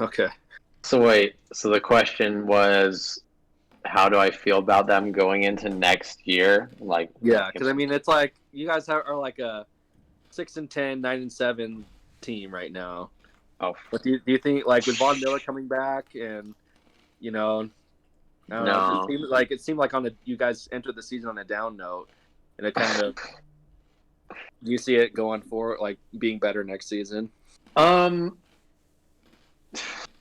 Okay. So wait, so the question was, how do I feel about them going into next year? Like, Yeah, because I mean, it's like you guys are like a 6-10, 9-7 team right now. oh But do you think like with Von Miller coming back and you know I don't know, no, it seemed like you guys entered the season on a down note, and it kind of do you see it going for like being better next season? um,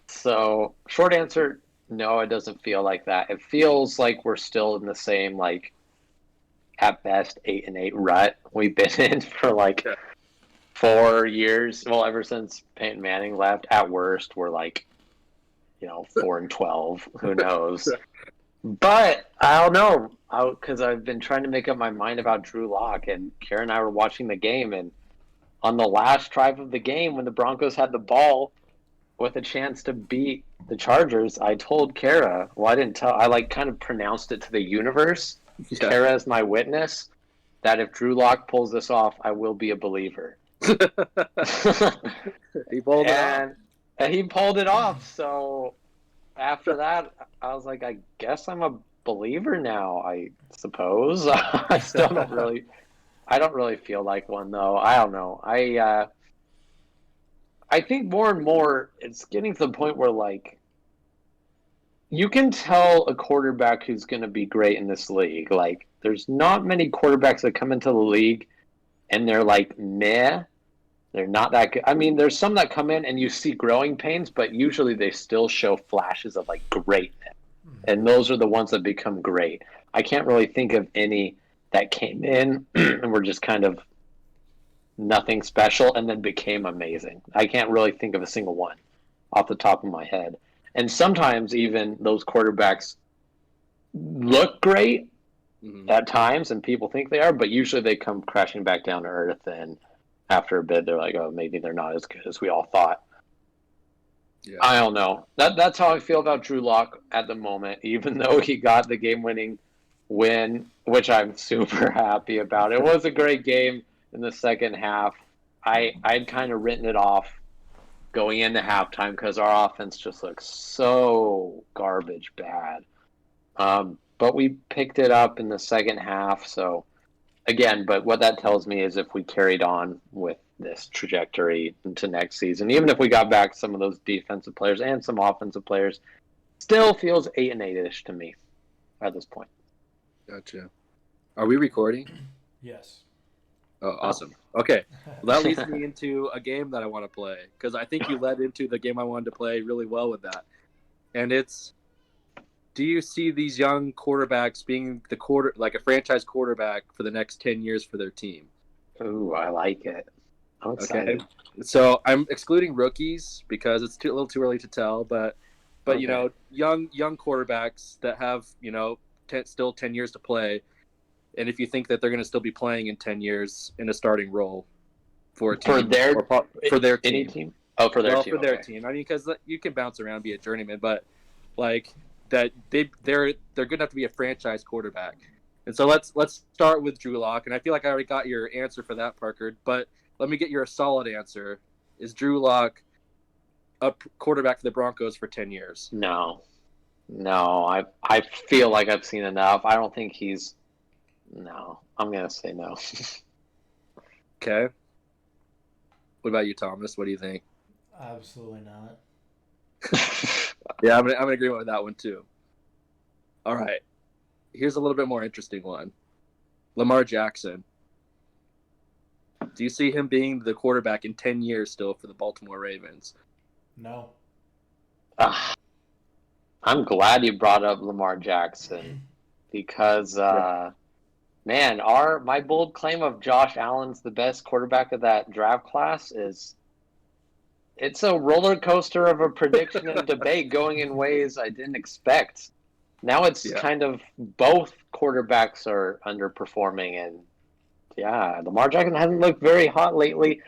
so short answer, no, it doesn't feel like that. It feels like we're still in the same like at best 8-8 rut we've been in for like Yeah. 4 years. Well, ever since Peyton Manning left. At worst, we're like 4-12. Who knows? But I don't know, because I've been trying to make up my mind about Drew Lock, and Karen and I were watching the game, and on the last drive of the game, when the Broncos had the ball with a chance to beat the Chargers, I told Kara. Well, I didn't tell. I like kind of pronounced it to the universe. Yeah. Kara is my witness that if Drew Lock pulls this off, I will be a believer. He pulled it off. and and he pulled it off. So after that, I was like, I guess I'm a believer now. I suppose. I still don't really. I don't really feel like one though. I don't know. I think more and more it's getting to the point where like you can tell a quarterback who's going to be great in this league. Like there's not many quarterbacks that come into the league and they're like meh. They're not that good. I mean, there's some that come in and you see growing pains, but usually they still show flashes of like greatness. And those are the ones that become great. I can't really think of any that came in and were just kind of nothing special and then became amazing. I can't really think of a single one off the top of my head. And sometimes even those quarterbacks look great Mm-hmm. at times and people think they are, but usually they come crashing back down to earth and after a bit they're like, oh, maybe they're not as good as we all thought. Yeah. I don't know. That's how I feel about Drew Lock at the moment, even though he got the game winning win, which I'm super happy about. It was a great game in the second half. I'd kind of written it off going into halftime because our offense just looks so garbage bad. But we picked it up in the second half. So again, but what that tells me is if we carried on with this trajectory into next season, even if we got back some of those defensive players and some offensive players, still feels 8-8ish to me at this point. Gotcha. Are we recording? Yes. Oh, awesome. Okay. Well, that leads me into a game that I want to play because I think you led into the game I wanted to play really well with that. And it's, do you see these young quarterbacks being like a franchise quarterback for the next 10 years for their team? Ooh, I like it. I'm excited. Okay. So I'm excluding rookies because it's a little too early to tell, but Okay. young quarterbacks that have still 10 years to play, and if you think that they're going to still be playing in 10 years in a starting role for a team for their team. Any team? Oh, for their team. For their team. I mean, because you can bounce around, be a journeyman, but like that they're good enough to be a franchise quarterback. And so let's start with Drew Lock, and I feel like I already got your answer for that, Parker. But let me get your solid answer. Is Drew Lock a quarterback for the Broncos for 10 years? No. I feel like I've seen enough. I don't think he's. No, I'm gonna say no. Okay. What about you, Thomas? What do you think? Absolutely not. Yeah, I'm gonna agree with that one too. All right. Here's a little bit more interesting one. Lamar Jackson. Do you see him being the quarterback in 10 years still for the Baltimore Ravens? No. I'm glad you brought up Lamar Jackson because, man, my bold claim of Josh Allen's the best quarterback of that draft class it's a roller coaster of a prediction and debate going in ways I didn't expect. Now it's kind of both quarterbacks are underperforming, and Lamar Jackson hasn't looked very hot lately.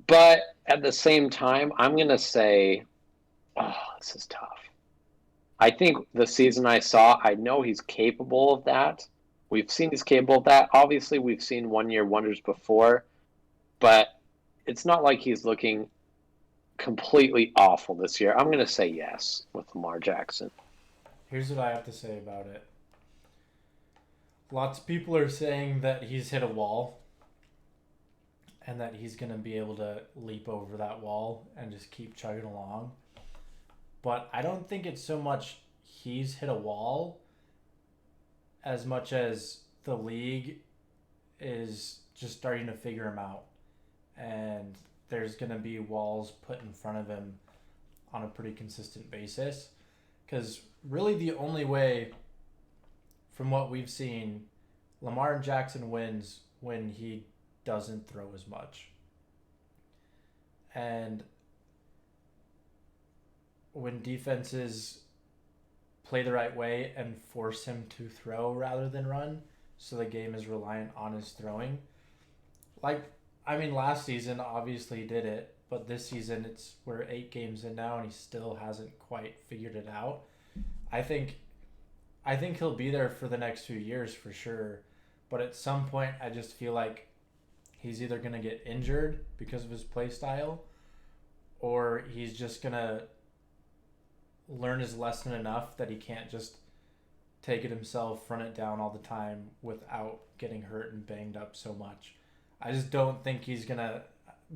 But at the same time, I'm going to say, this is tough. I think the season I saw, I know he's capable of that. We've seen he's capable of that. Obviously, we've seen one-year wonders before, but it's not like he's looking completely awful this year? I'm going to say yes with Lamar Jackson. Here's what I have to say about it. Lots of people are saying that he's hit a wall and that he's going to be able to leap over that wall and just keep chugging along. But I don't think it's so much he's hit a wall as much as the league is just starting to figure him out. And there's going to be walls put in front of him on a pretty consistent basis. Because really the only way, from what we've seen, Lamar Jackson wins when he doesn't throw as much. And when defenses play the right way and force him to throw rather than run, so the game is reliant on his throwing. Last season obviously he did it, but this season we're 8 games in now and he still hasn't quite figured it out. I think he'll be there for the next few years for sure, but at some point I just feel like he's either going to get injured because of his play style, or he's just going to learn his lesson enough that he can't just take it himself, run it down all the time without getting hurt and banged up so much. I just don't think he's going to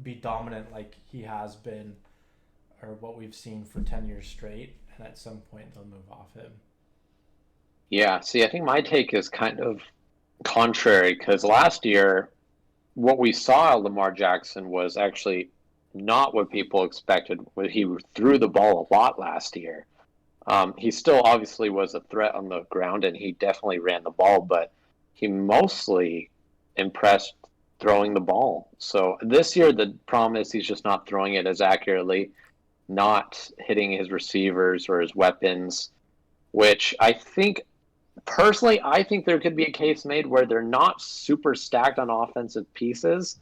be dominant like he has been or what we've seen for 10 years straight, and at some point they'll move off him. Yeah, see, I think my take is kind of contrary because last year, what we saw Lamar Jackson was actually not what people expected. He threw the ball a lot last year. He still obviously was a threat on the ground, and he definitely ran the ball, but he mostly impressed throwing the ball. So this year, the problem is he's just not throwing it as accurately, not hitting his receivers or his weapons, which I think, personally, I think there could be a case made where they're not super stacked on offensive pieces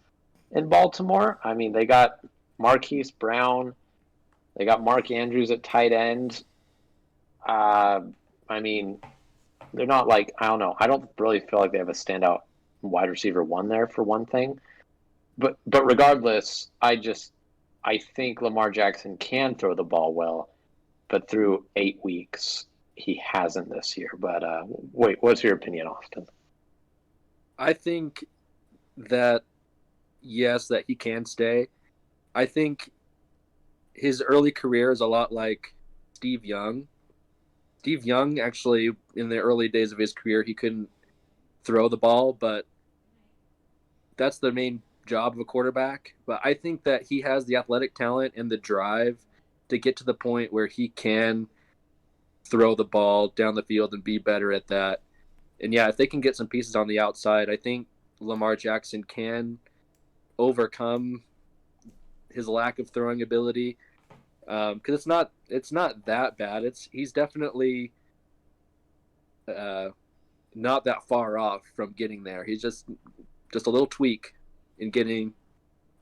in Baltimore. I mean, they got Marquise Brown, they got Mark Andrews at tight end. I mean, they're not like, I don't know. I don't really feel like they have a standout wide receiver one there for one thing. But regardless, I think Lamar Jackson can throw the ball well, but through 8 weeks, he hasn't this year. But wait, what's your opinion, Austin? I think that, yes, that he can stay. I think his early career is a lot like Steve Young. Steve Young, actually, in the early days of his career, he couldn't throw the ball, but that's the main job of a quarterback. But I think that he has the athletic talent and the drive to get to the point where he can throw the ball down the field and be better at that. And yeah, if they can get some pieces on the outside, I think Lamar Jackson can overcome his lack of throwing ability. Because it's not that bad. He's definitely not that far off from getting there. He's just a little tweak in getting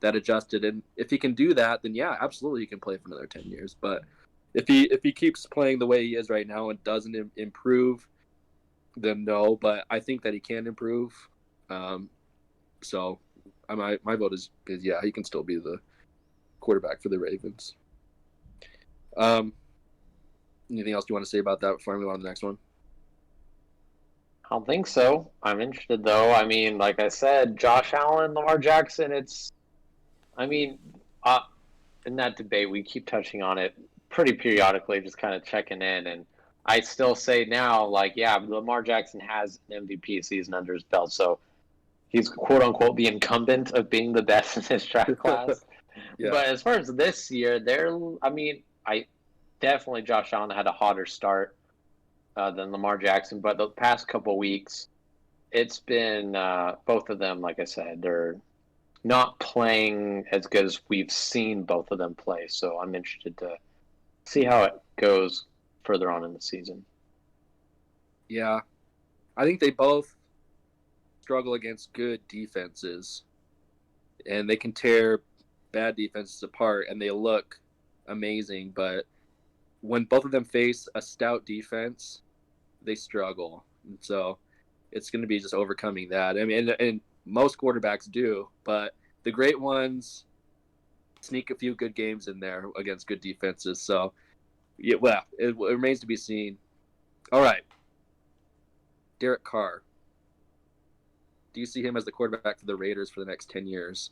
that adjusted. And if he can do that, then yeah, absolutely he can play for another 10 years. But if he keeps playing the way he is right now and doesn't improve, then no. But I think that he can improve. So my vote is yeah, he can still be the quarterback for the Ravens. Anything else you want to say about that before I move on to the next one? I don't think so. I'm interested, though. I mean, like I said, Josh Allen, Lamar Jackson, in that debate, we keep touching on it pretty periodically, just kind of checking in. And I still say now, like, yeah, Lamar Jackson has an MVP season under his belt. So he's, quote unquote, the incumbent of being the best in his draft class. Yeah. But as far as this year, definitely Josh Allen had a hotter start than Lamar Jackson. But the past couple weeks, it's been both of them, like I said, they're not playing as good as we've seen both of them play. So I'm interested to see how it goes further on in the season. Yeah. I think they both struggle against good defenses. And they can tear bad defenses apart, and they look amazing. But when both of them face a stout defense, they struggle. And so it's going to be just overcoming that. I mean, and most quarterbacks do, but the great ones sneak a few good games in there against good defenses. So, yeah, well, it remains to be seen. All right. Derek Carr. Do you see him as the quarterback for the Raiders for the next 10 years?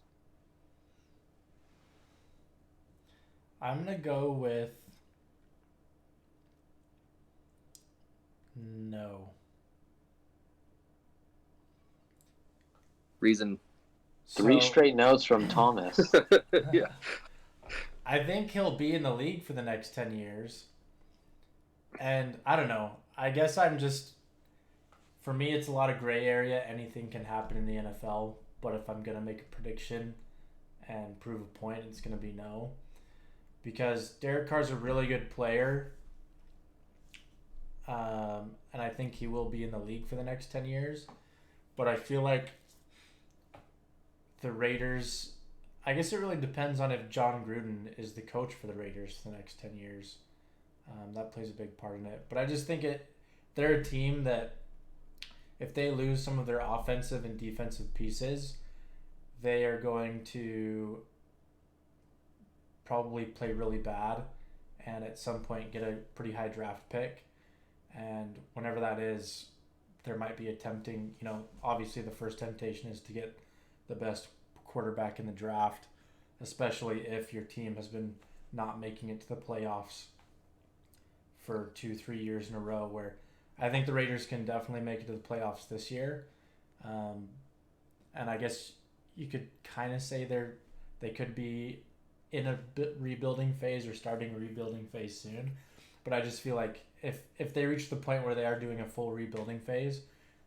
I'm going to go with no. Reason. Three So, straight no's from Thomas. Yeah. I think he'll be in the league for the next 10 years. And I don't know. I guess I'm just, for me, it's a lot of gray area. Anything can happen in the NFL. But if I'm going to make a prediction and prove a point, it's going to be no. Because Derek Carr's a really good player. And I think he will be in the league for the next 10 years. But I feel like the Raiders, I guess it really depends on if John Gruden is the coach for the Raiders for the next 10 years. That plays a big part in it. But I just think they're a team that if they lose some of their offensive and defensive pieces, they are going to probably play really bad and at some point get a pretty high draft pick. And whenever that is, there might be a tempting, obviously the first temptation is to get the best quarterback in the draft, especially if your team has been not making it to the playoffs for 2-3 years in a row, where I think the Raiders can definitely make it to the playoffs this year. And I guess you could kind of say they could be in a rebuilding phase or starting a rebuilding phase soon. But I just feel like if they reach the point where they are doing a full rebuilding phase,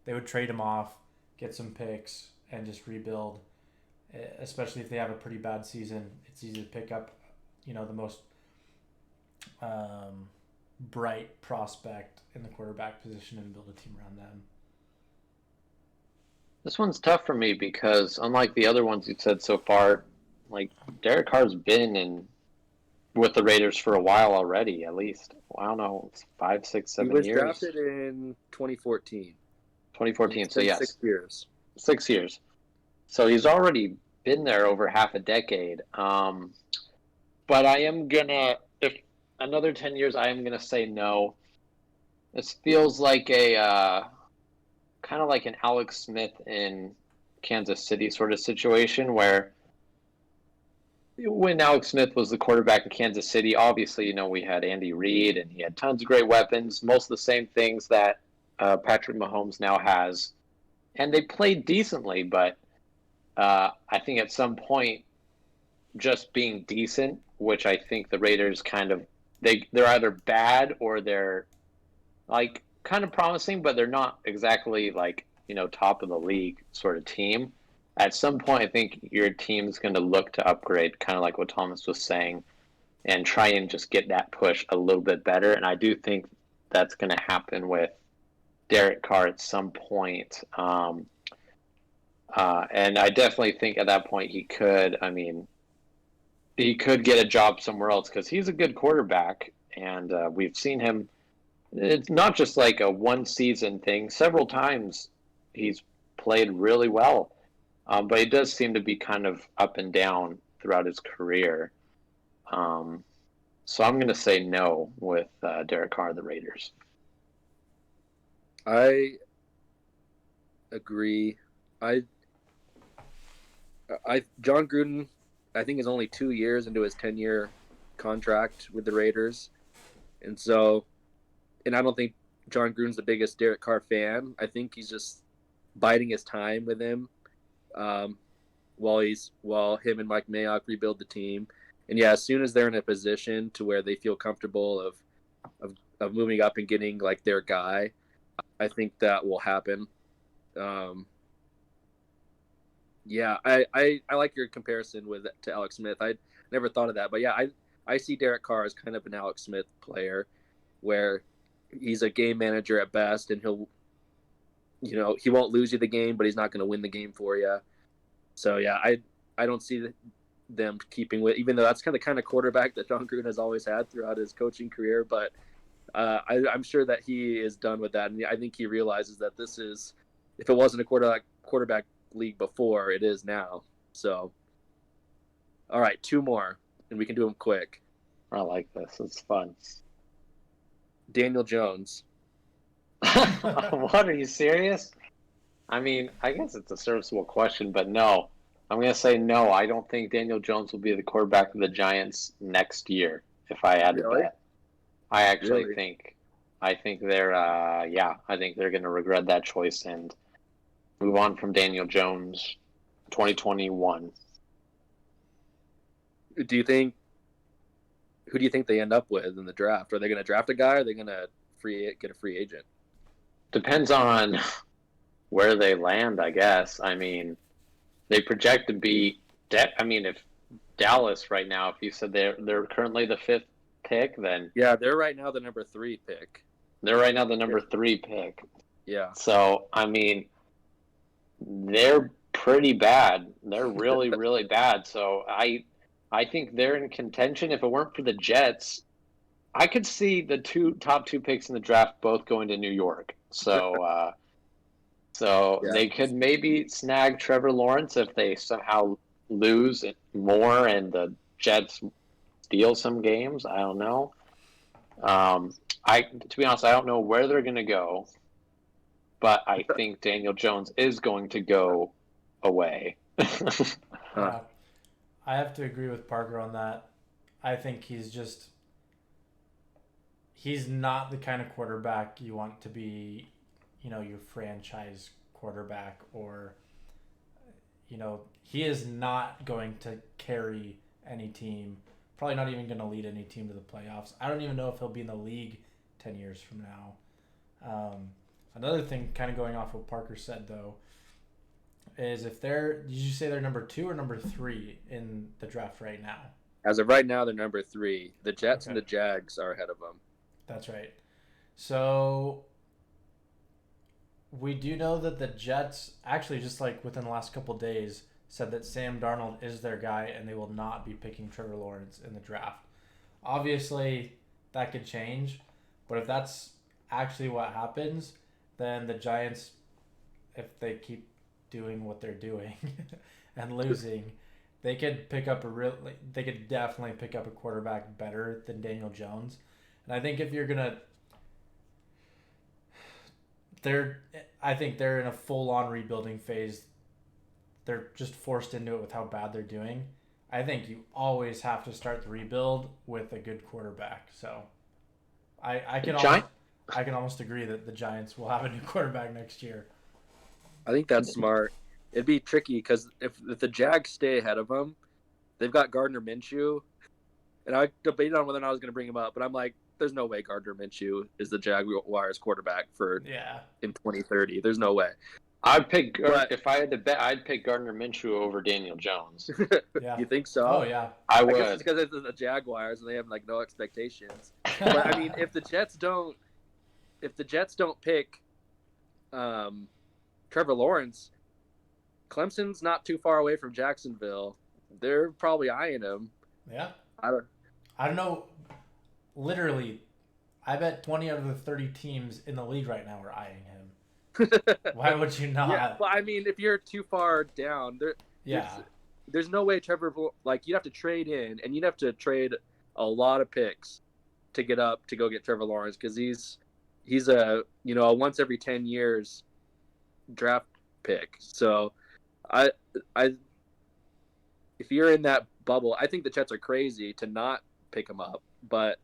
they would trade him off, get some picks, and just rebuild. Especially if they have a pretty bad season, it's easy to pick up, the most bright prospect in the quarterback position and build a team around them. This one's tough for me because unlike the other ones you've said so far, like Derek Carr's been with the Raiders for a while already, at least. I don't know, it's 5, 6, 7 years. He was drafted in 2014. 2014, so yes. 6 years. 6 years. So he's already been there over half a decade. But I am gonna, if another 10 years, I am gonna say no. This feels like a kind of like an Alex Smith in Kansas City sort of situation where when Alex Smith was the quarterback in Kansas City, obviously, we had Andy Reid and he had tons of great weapons, most of the same things that Patrick Mahomes now has. And they played decently, but I think at some point, just being decent, which I think the Raiders they're either bad or they're like kind of promising, but they're not exactly like, top of the league sort of team. At some point, I think your team's going to look to upgrade, kind of like what Thomas was saying, and try and just get that push a little bit better. And I do think that's going to happen with Derek Carr at some point. And I definitely think at that point he could get a job somewhere else because he's a good quarterback. And we've seen him. It's not just like a one-season thing. Several times he's played really well. But he does seem to be kind of up and down throughout his career. So I'm going to say no with Derek Carr, the Raiders. I agree. John Gruden, I think, is only 2 years into his 10-year contract with the Raiders. And I don't think John Gruden's the biggest Derek Carr fan. I think he's just biding his time with him. While him and Mike Mayock rebuild the team, and yeah, as soon as they're in a position to where they feel comfortable of moving up and getting like their guy, I think that will happen. Yeah, I like your comparison to Alex Smith. I never thought of that, but yeah, I see Derek Carr as kind of an Alex Smith player, where he's a game manager at best, and he won't lose you the game, but he's not going to win the game for you. So yeah, I don't see them keeping with, even though that's kind of quarterback that John Gruden has always had throughout his coaching career. But I'm sure that he is done with that, and I think he realizes that this is, if it wasn't a quarterback league before, it is now. So All right, 2 more, and we can do them quick. I like this. It's fun. Daniel Jones. What, are you serious? I mean, I guess it's a serviceable question, but no. I'm going to say no. I don't think Daniel Jones will be the quarterback of the Giants next year, if I had to Really? bet. I actually Really? think I think they're I think they're going to regret that choice and move on from Daniel Jones 2021. Do you think? Who do you think they end up with in the draft? Are they going to draft a guy? Or are they going to get a free agent? Depends on where they land, I guess. I mean, they project to be if Dallas right now, if you said they're currently the 5th pick, then Yeah, they're right now the number 3 pick. they're right now the number 3 pick. Yeah. So, I mean, they're pretty bad. They're really, really bad. So I think they're in contention. If it weren't for the Jets, I could see the top two picks in the draft both going to New York. So Yeah. they could maybe snag Trevor Lawrence if they somehow lose more and the Jets steal some games. I don't know. To be honest, I don't know where they're going to go, but I think Daniel Jones is going to go away. Yeah. I have to agree with Parker on that. I think he's not the kind of quarterback you want to be, your franchise quarterback, or, he is not going to carry any team, probably not even going to lead any team to the playoffs. I don't even know if he'll be in the league 10 years from now. Another thing, kind of going off what Parker said, though, is did you say they're number 2 or number 3 in the draft right now? As of right now, they're number 3. The Jets Okay. and the Jags are ahead of them. That's right. So we do know that the Jets, actually just like within the last couple of days, said that Sam Darnold is their guy and they will not be picking Trevor Lawrence in the draft. Obviously, that could change, but if that's actually what happens, then the Giants, if they keep doing what they're doing and losing, they could they could definitely pick up a quarterback better than Daniel Jones. And I think if you're gonna, I think they're in a full-on rebuilding phase. They're just forced into it with how bad they're doing. I think you always have to start the rebuild with a good quarterback. So I can almost agree that the Giants will have a new quarterback next year. I think that's smart. It'd be tricky because if the Jags stay ahead of them, they've got Gardner Minshew, and I debated on whether or not I was going to bring him up, but I'm like, there's no way Gardner Minshew is the Jaguars quarterback in 2030. There's no way. If I had to bet, I'd pick Gardner Minshew over Daniel Jones. Yeah. You think so? Oh yeah. I I would. guess it's because it's the Jaguars and they have like no expectations. But I mean, if the Jets don't pick Trevor Lawrence, Clemson's not too far away from Jacksonville. They're probably eyeing him. Yeah. I don't know. Literally, I bet 20 out of the 30 teams in the league right now are eyeing him. Why would you not? Yeah, well, I mean, if you're too far down, there's no way Trevor. Like, you'd have to trade in, and you'd have to trade a lot of picks to get up to go get Trevor Lawrence because he's a once every 10 years draft pick. So, I if you're in that bubble, I think the Jets are crazy to not pick him up. But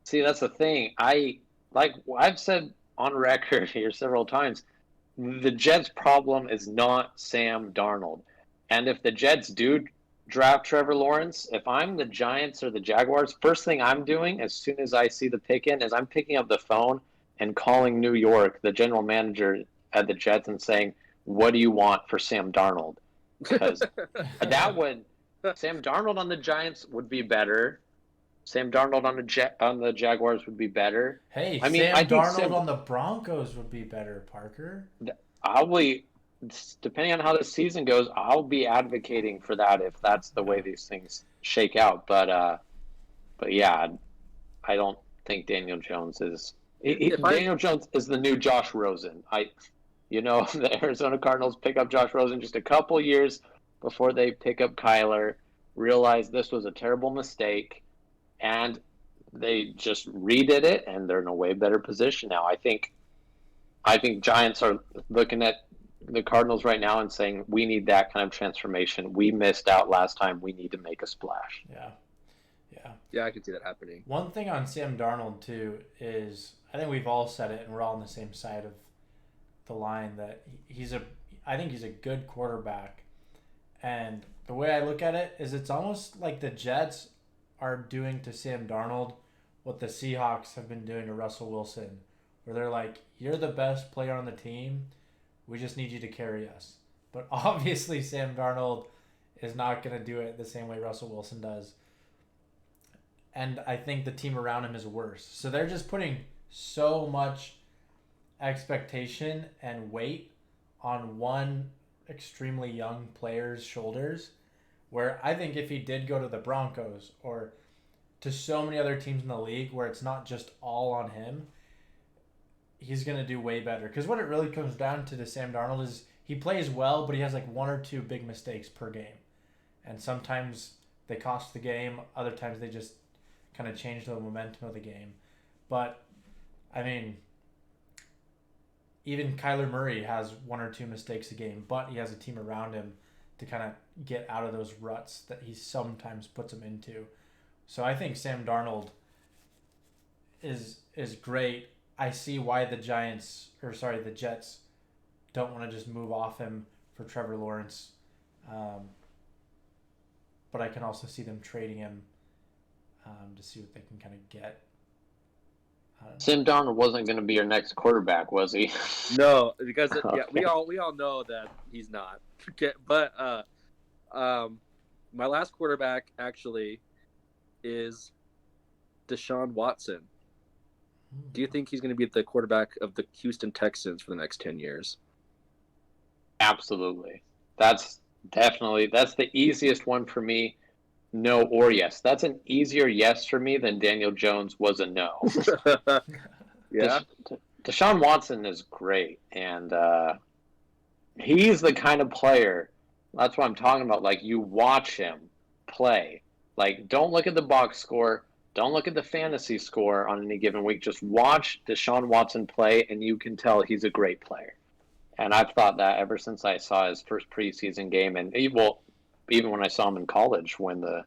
see, that's the thing. I've said on record here several times, the Jets' problem is not Sam Darnold. And if the Jets do draft Trevor Lawrence, if I'm the Giants or the Jaguars, first thing I'm doing as soon as I see the pick in is I'm picking up the phone and calling New York, the general manager at the Jets, and saying, what do you want for Sam Darnold? Because Sam Darnold on the Giants would be better. Sam Darnold on the Jaguars would be better. Hey, Sam Darnold on the Broncos would be better, Parker. Depending on how the season goes, I'll be advocating for that if that's the way these things shake out. But yeah, I don't think Daniel Jones is. Daniel Jones is the new Josh Rosen. The Arizona Cardinals pick up Josh Rosen just a couple years before they pick up Kyler, realize this was a terrible mistake, and they just redid it, and they're in a way better position now. I think Giants are looking at the Cardinals right now and saying, we need that kind of transformation. We missed out last time. We need to make a splash. Yeah. Yeah. Yeah, I can see that happening. One thing on Sam Darnold too is I think we've all said it and we're all on the same side of the line that I think he's a good quarterback. And the way I look at it is it's almost like the Jets are doing to Sam Darnold what the Seahawks have been doing to Russell Wilson, where they're like, you're the best player on the team. We just need you to carry us. But obviously Sam Darnold is not going to do it the same way Russell Wilson does. And I think the team around him is worse. So they're just putting so much expectation and weight on one extremely young player's shoulders, where I think if he did go to the Broncos or to so many other teams in the league where it's not just all on him, he's going to do way better. Because what it really comes down to Sam Darnold is he plays well, but he has like one or two big mistakes per game. And sometimes they cost the game. Other times they just kind of change the momentum of the game. But, I mean, even Kyler Murray has one or two mistakes a game, but he has a team around him to kind of get out of those ruts that he sometimes puts him into. So I think Sam Darnold is great. I see why the Jets don't want to just move off him for Trevor Lawrence. But I can also see them trading him to see what they can kind of get. Sam Darnold wasn't going to be your next quarterback, was he? No, because Okay. we all know that he's not. But my last quarterback actually is Deshaun Watson. Do you think he's going to be the quarterback of the Houston Texans for the next 10 years? Absolutely. That's the easiest one for me. No or yes. That's an easier yes for me than Daniel Jones was a no. Yeah. Deshaun Watson is great, and he's the kind of player. That's what I'm talking about. Like, you watch him play. Like, don't look at the box score. Don't look at the fantasy score on any given week. Just watch Deshaun Watson play, and you can tell he's a great player. And I've thought that ever since I saw his first preseason game, and even when I saw him in college win the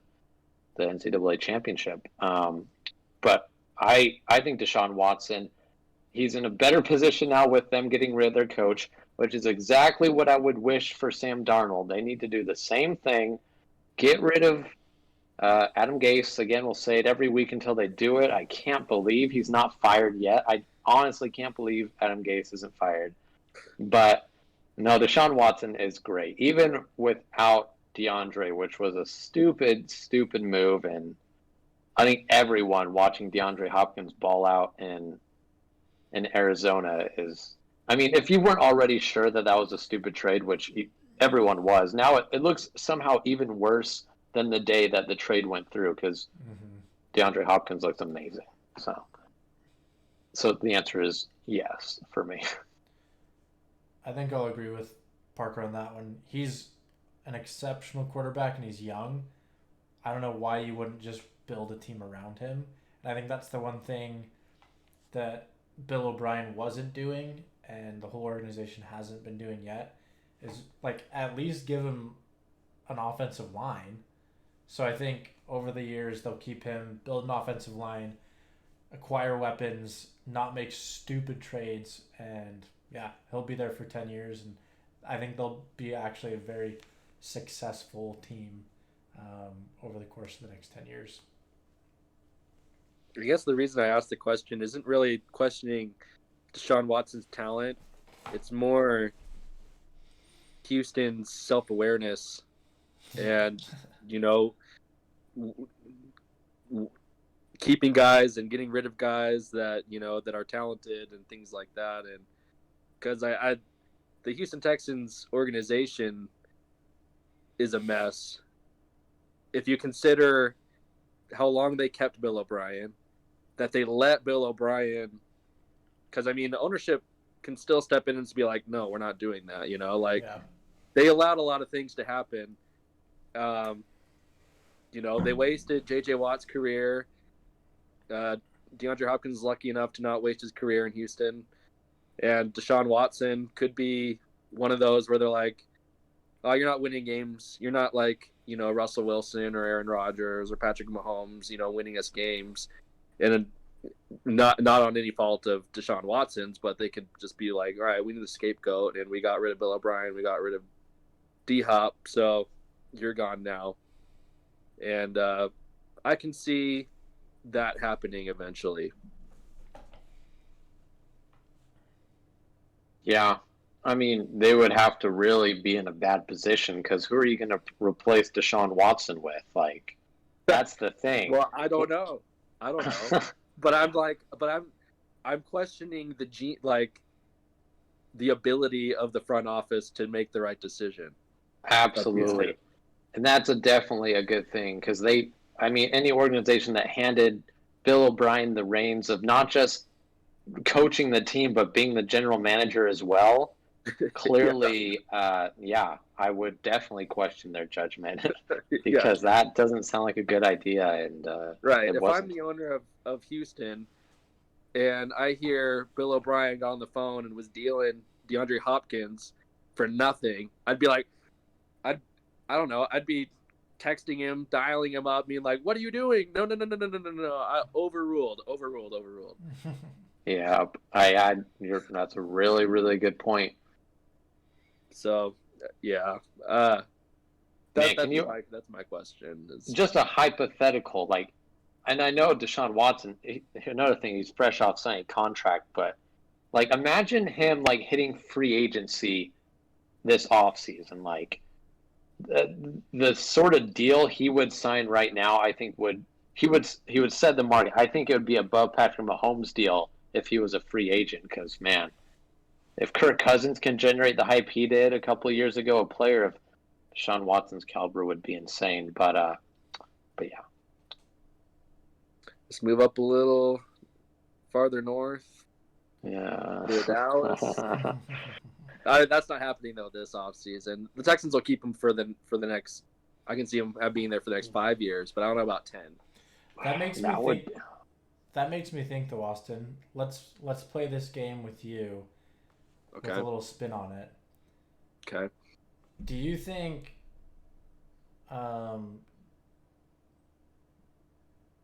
NCAA championship. But I think Deshaun Watson, he's in a better position now with them getting rid of their coach, which is exactly what I would wish for Sam Darnold. They need to do the same thing, get rid of Adam Gase. Again, we'll say it every week until they do it. I can't believe he's not fired yet. I honestly can't believe Adam Gase isn't fired. But no, Deshaun Watson is great, even without DeAndre, which was a stupid move. And I think everyone watching DeAndre Hopkins ball out in Arizona is, I mean, if you weren't already sure that was a stupid trade, which everyone was, now it looks somehow even worse than the day that the trade went through, because DeAndre Hopkins looks amazing. So the answer is yes for me. I think I'll agree with Parker on that one. He's an exceptional quarterback and he's young. I don't know why you wouldn't just build a team around him. And I think that's the one thing that Bill O'Brien wasn't doing and the whole organization hasn't been doing yet is like at least give him an offensive line. So I think over the years they'll keep him, build an offensive line, acquire weapons, not make stupid trades, and yeah, he'll be there for 10 years, and I think they'll be actually a very successful team over the course of the next 10 years. I guess the reason I asked the question isn't really questioning Deshaun Watson's talent. It's more Houston's self-awareness and, keeping guys and getting rid of guys that, that are talented and things like that. And because the Houston Texans organization is a mess. If you consider how long they kept Bill O'Brien, that they let Bill O'Brien, because the ownership can still step in and be like, no, we're not doing that, Yeah. they allowed a lot of things to happen. They wasted J.J. Watt's career. DeAndre Hopkins is lucky enough to not waste his career in Houston. And Deshaun Watson could be one of those where they're like, oh, you're not winning games. You're not like, Russell Wilson or Aaron Rodgers or Patrick Mahomes, winning us games. And not on any fault of Deshaun Watson's, but they could just be like, all right, we need a scapegoat, and we got rid of Bill O'Brien. We got rid of D-Hop, so you're gone now. And I can see that happening eventually. Yeah. I mean, they would have to really be in a bad position because who are you going to replace Deshaun Watson with? Like, that's the thing. Well, I don't know. But I'm questioning the ability of the front office to make the right decision. Absolutely. And that's definitely a good thing because any organization that handed Bill O'Brien the reins of not just coaching the team, but being the general manager as well, clearly, I would definitely question their judgment because that doesn't sound like a good idea. And right, if I'm the owner of Houston and I hear Bill O'Brien got on the phone and was dealing DeAndre Hopkins for nothing, I'd be like, I don't know, I'd be texting him, dialing him up, being like, "What are you doing? No, I overruled." Yeah, that's a really, really good point. So, yeah, that's my question. Just a hypothetical, and I know Deshaun Watson. Another thing, he's fresh off signing a contract, but imagine him hitting free agency this offseason. The sort of deal he would sign right now, I think he would set the market. I think it would be above Patrick Mahomes' deal if he was a free agent. Because man, if Kirk Cousins can generate the hype he did a couple of years ago, a player of Deshaun Watson's caliber would be insane. But yeah. Let's move up a little farther north. Yeah. To Dallas. That's not happening though this offseason. The Texans will keep him for the next. I can see him being there for the next 5 years, but I don't know about 10. That makes me think though, Austin. Let's play this game with you. Okay. With a little spin on it. Okay. Do you think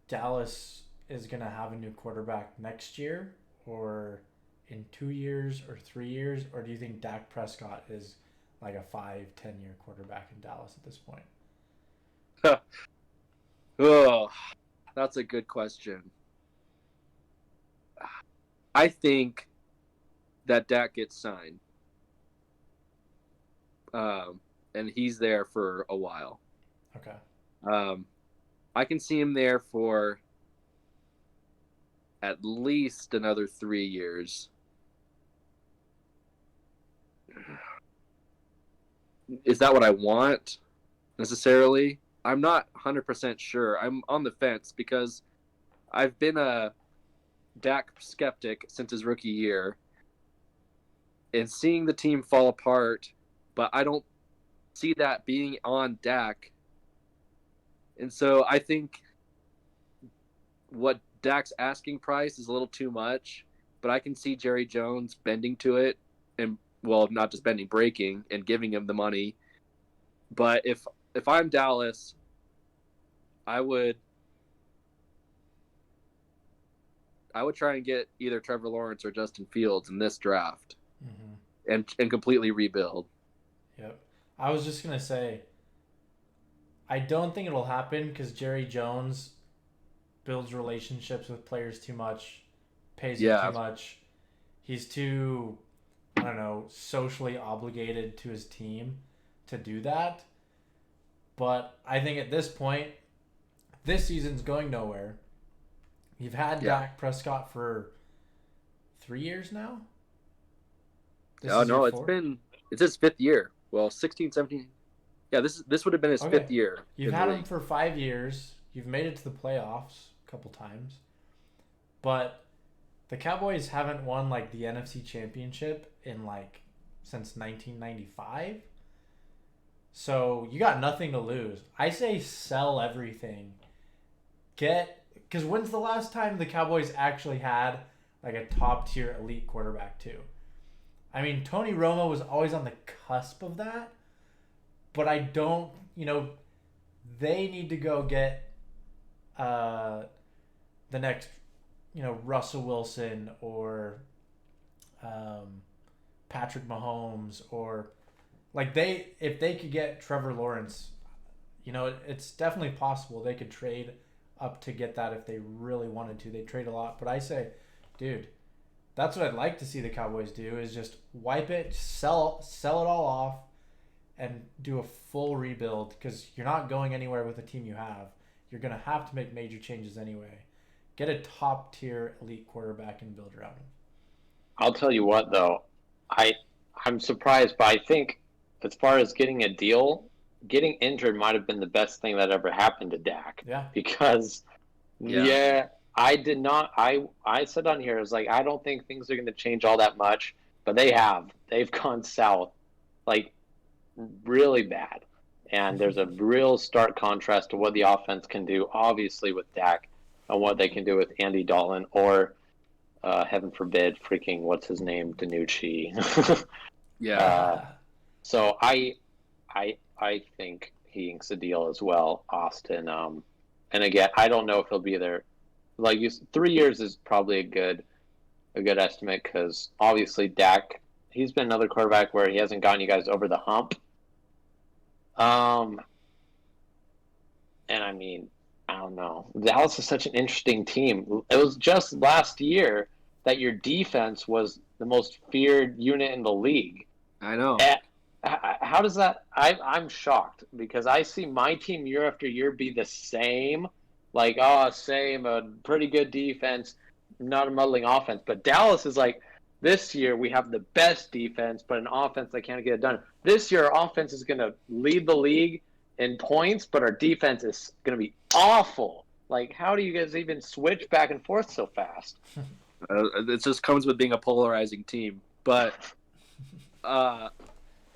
Dallas is going to have a new quarterback next year or in 2 years or 3 years? Or do you think Dak Prescott is like a 5-10 year quarterback in Dallas at this point? Oh, that's a good question. I think that Dak gets signed. And he's there for a while. Okay. I can see him there for at least another 3 years. Is that what I want necessarily? I'm not 100% sure. I'm on the fence because I've been a Dak skeptic since his rookie year. And seeing the team fall apart, but I don't see that being on Dak. And so I think what Dak's asking price is a little too much, but I can see Jerry Jones bending to it, and well, not just bending, breaking and giving him the money. But if I'm Dallas, I would try and get either Trevor Lawrence or Justin Fields in this draft, and completely rebuild. Yep. I was just gonna say, I don't think it'll happen because Jerry Jones builds relationships with players too much, pays them too much. He's too, I don't know, socially obligated to his team to do that. But I think at this point, this season's going nowhere. You've had Dak Prescott for 3 years now? It's his 5th year. Well, 16, 17. Yeah, this would have been his 5th year. You've had him for 5 years. You've made it to the playoffs a couple times. But the Cowboys haven't won the NFC Championship in since 1995. So you got nothing to lose. I say sell everything. Because when's the last time the Cowboys actually had like a top tier elite quarterback too? I mean, Tony Romo was always on the cusp of that, but I don't, they need to go get the next, Russell Wilson or Patrick Mahomes or if they could get Trevor Lawrence, it's definitely possible they could trade up to get that if they really wanted to. They trade a lot, but I say, dude, that's what I'd like to see the Cowboys do is just wipe it, sell it all off, and do a full rebuild because you're not going anywhere with the team you have. You're going to have to make major changes anyway. Get a top tier elite quarterback and build around him. I'll tell you what, though, I'm surprised, but I think as far as getting a deal, getting injured might have been the best thing that ever happened to Dak. Yeah. Because, I did not. I said on here, I was like, I don't think things are going to change all that much, but they have. They've gone south, like, really bad. And there's a real stark contrast to what the offense can do, obviously, with Dak and what they can do with Andy Dalton or, heaven forbid, freaking, what's his name, DiNucci. Yeah. So I think he inks a deal as well, Austin. And again, I don't know if he'll be there. 3 years is probably a good estimate because obviously Dak, he's been another quarterback where he hasn't gotten you guys over the hump. And I mean, I don't know. Dallas is such an interesting team. It was just last year that your defense was the most feared unit in the league. I know. How does that? I'm shocked because I see my team year after year be the same. Same, a pretty good defense, not a muddling offense. But Dallas is like, this year we have the best defense, but an offense that can't get it done. This year our offense is going to lead the league in points, but our defense is going to be awful. Like, how do you guys even switch back and forth so fast? It just comes with being a polarizing team. But,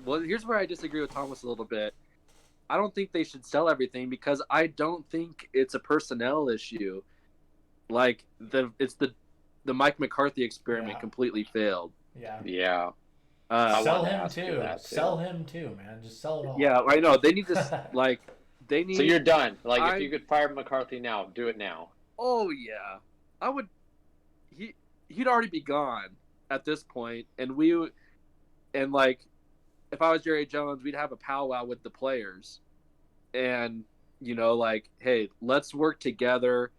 here's where I disagree with Thomas a little bit. I don't think they should sell everything because I don't think it's a personnel issue. Like, it's the Mike McCarthy experiment completely failed. Yeah. Sell him too. Sell him too, man. Just sell it all. Yeah, I know. They need to they need. So you're done. If you could fire McCarthy now, do it now. Oh yeah, I would. He'd already be gone at this point, and if I was Jerry Jones, we'd have a powwow with the players, and hey, let's work together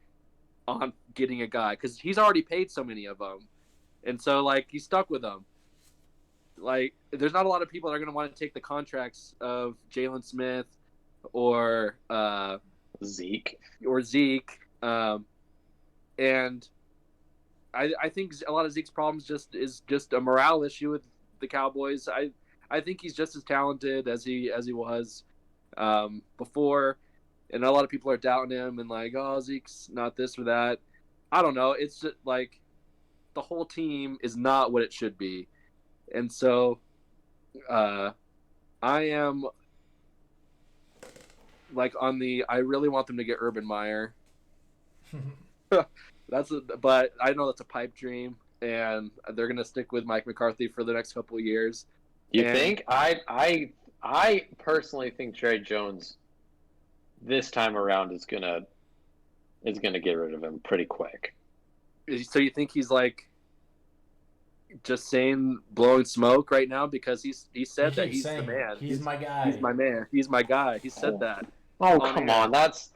on getting a guy because he's already paid so many of them, and so he's stuck with them. There's not a lot of people that are going to want to take the contracts of Jalen Smith or Zeke. And I think a lot of Zeke's problems is just a morale issue with the Cowboys. I think he's just as talented as he was before, and a lot of people are doubting him and Zeke's not this or that. I don't know. It's just the whole team is not what it should be. And so, I am I really want them to get Urban Meyer. But I know that's a pipe dream, and they're gonna stick with Mike McCarthy for the next couple of years. You think? I personally think Jerry Jones this time around is gonna get rid of him pretty quick. So you think he's just blowing smoke right now because he said that he's the man. He's my guy. He's my man. He's my guy. He said that. Oh, come on. That's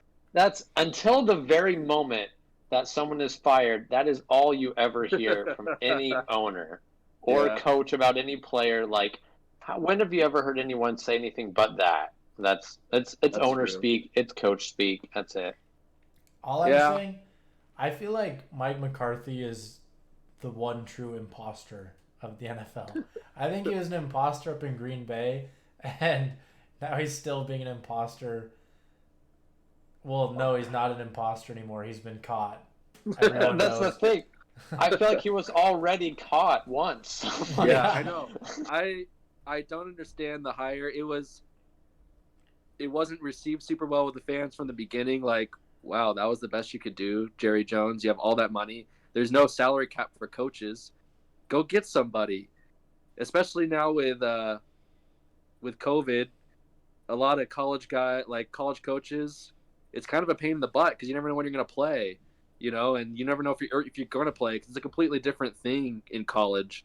until the very moment that someone is fired, that is all you ever hear from any owner or coach about any player. When have you ever heard anyone say anything but that? That's owner true. Speak. It's coach speak. That's it. All I'm saying, I feel like Mike McCarthy is the one true imposter of the NFL. I think he was an imposter up in Green Bay, and now he's still being an imposter. Well, no, he's not an imposter anymore. He's been caught. That's the thing. I feel like he was already caught once. Yeah, I know. I don't understand the hire. It was it wasn't received super well with the fans from the beginning. Like, wow, that was the best you could do, Jerry Jones. You have all that money. There's no salary cap for coaches. Go get somebody, especially now with COVID. A lot of college coaches, it's kind of a pain in the butt because you never know when you're going to play, and you never know if you're going to play because it's a completely different thing in college,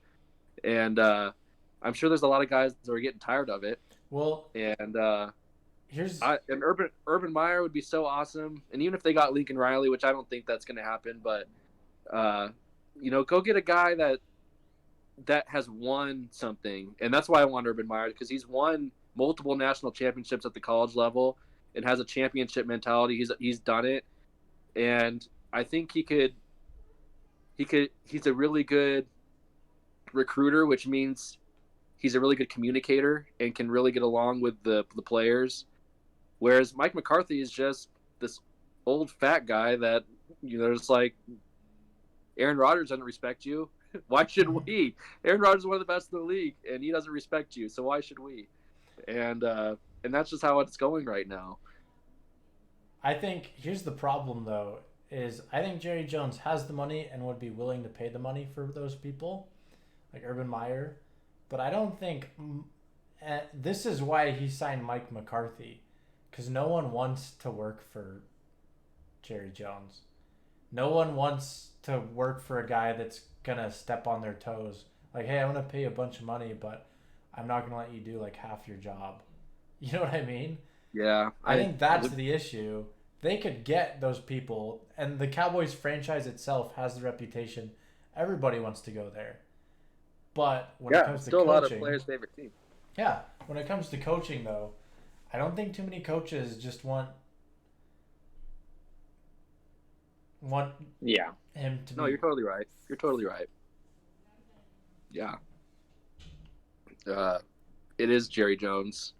and I'm sure there's a lot of guys that are getting tired of it. Well, And here's an Urban Meyer would be so awesome, and even if they got Lincoln Riley, which I don't think that's going to happen, but go get a guy that has won something, and that's why I want Urban Meyer because he's won multiple national championships at the college level and has a championship mentality. He's done it, and I think he's a really good recruiter, which means he's a really good communicator and can really get along with the players. Whereas Mike McCarthy is just this old fat guy that it's like Aaron Rodgers doesn't respect you. Why should we? Aaron Rodgers is one of the best in the league, and he doesn't respect you. So why should we? And that's just how it's going right now. I think here's the problem though is I think Jerry Jones has the money and would be willing to pay the money for those people, like Urban Meyer, but I don't think this is why he signed Mike McCarthy, because no one wants to work for Jerry Jones. No one wants to work for a guy that's gonna step on their toes. Like, hey, I'm gonna pay you a bunch of money, but I'm not gonna let you do like half your job. You know what I mean? Yeah, I think that's the issue. They could get those people, and the Cowboys franchise itself has the reputation. Everybody wants to go there. But when it comes to still coaching, a lot of players' favorite team. Yeah, when it comes to coaching, though, I don't think too many coaches just want him to. No, you're totally right. You're totally right. Yeah. It is Jerry Jones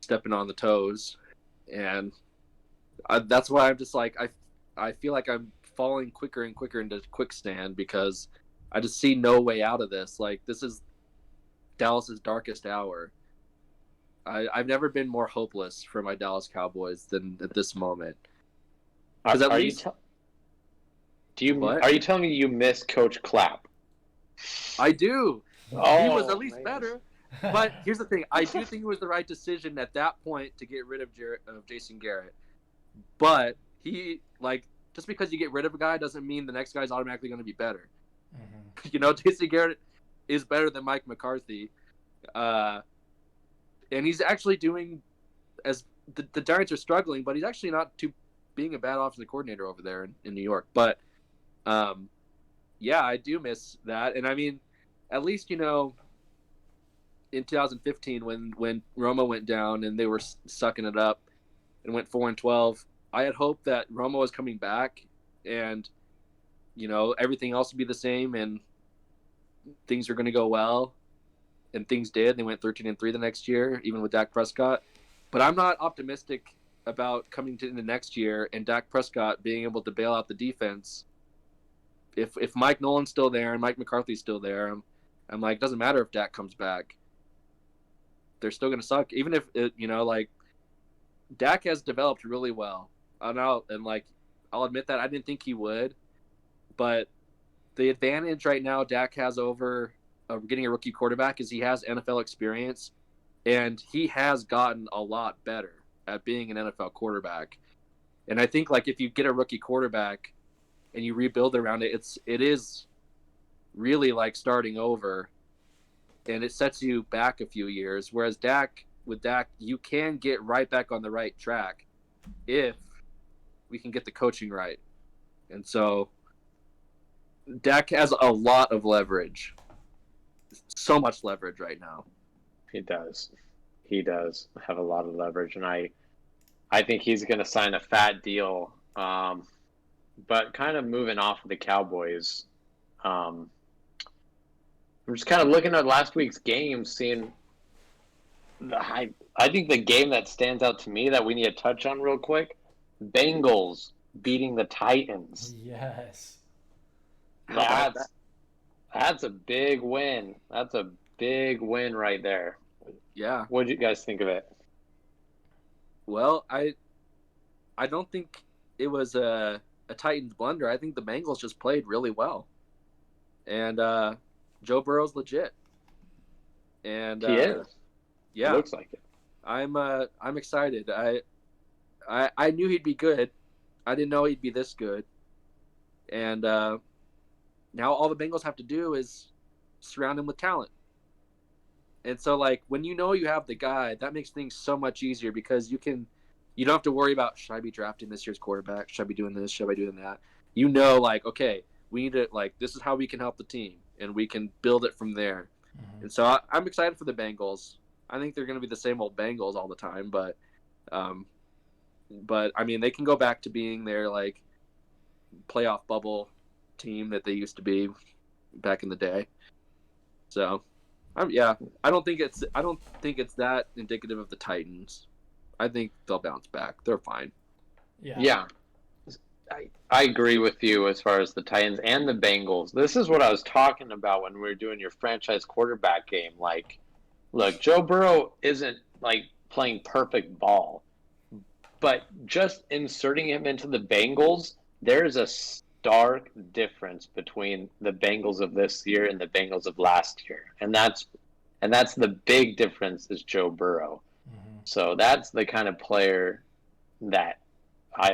stepping on the toes, and that's why I'm just like I feel like I'm falling quicker and quicker into quicksand because I just see no way out of this. Like, this is Dallas's darkest hour. I've never been more hopeless for my Dallas Cowboys than at this moment. Because at least, are you telling me you miss Coach Clapp? I do. Oh, he was at least better. But here's the thing: I do think it was the right decision at that point to get rid of Jason Garrett. But just because you get rid of a guy doesn't mean the next guy's automatically going to be better. Mm-hmm. Jason Garrett is better than Mike McCarthy, and he's actually doing as the Giants are struggling, but he's actually not being a bad offensive coordinator over there in New York. But yeah, I do miss that, and I mean, at least in 2015 when Romo went down and they were sucking it up and went 4-12, I had hoped that Romo was coming back and everything else would be the same and things were going to go well, and things did. They went 13-3 the next year, even with Dak Prescott. But I'm not optimistic about coming to the next year and Dak Prescott being able to bail out the defense. If Mike Nolan's still there and Mike McCarthy's still there, I'm like, it doesn't matter if Dak comes back. They're still going to suck. Even if, Dak has developed really well. I'll admit that I didn't think he would. But the advantage right now Dak has over getting a rookie quarterback is he has NFL experience, and he has gotten a lot better at being an NFL quarterback. And I think if you get a rookie quarterback and you rebuild around it, it is really like starting over, and it sets you back a few years. Whereas with Dak, you can get right back on the right track if we can get the coaching right. And so Dak has a lot of leverage. So much leverage right now. He does. He does have a lot of leverage, and I think he's going to sign a fat deal. But kind of moving off of the Cowboys, I'm just kind of looking at last week's game, seeing I think the game that stands out to me that we need to touch on real quick, Bengals beating the Titans. Yes. That's a big win. That's a big win right there. Yeah. What did you guys think of it? Well, I don't think it was a Titans blunder. I think the Bengals just played really well, and Joe Burrow's legit. And He is. It yeah, looks like it. I'm excited. I knew he'd be good. I didn't know he'd be this good. And now all the Bengals have to do is surround him with talent. And so, like, when you know you have the guy, that makes things so much easier because you don't have to worry about, should I be drafting this year's quarterback? Should I be doing this? Should I be doing that? You know, like, okay, we need to, like, this is how we can help the team, and we can build it from there. Mm-hmm. And so I'm excited for the Bengals. I think they're going to be the same old Bengals all the time, um, but I mean, they can go back to being their like playoff bubble team that they used to be back in the day. So, yeah, I don't think it's that indicative of the Titans. I think they'll bounce back. They're fine. Yeah. I agree with you as far as the Titans and the Bengals. This is what I was talking about when we were doing your franchise quarterback game. Like, look, Joe Burrow isn't like playing perfect ball, but just inserting him into the Bengals, there's a stark difference between the Bengals of this year and the Bengals of last year. And that's the big difference is Joe Burrow. Mm-hmm. So that's the kind of player that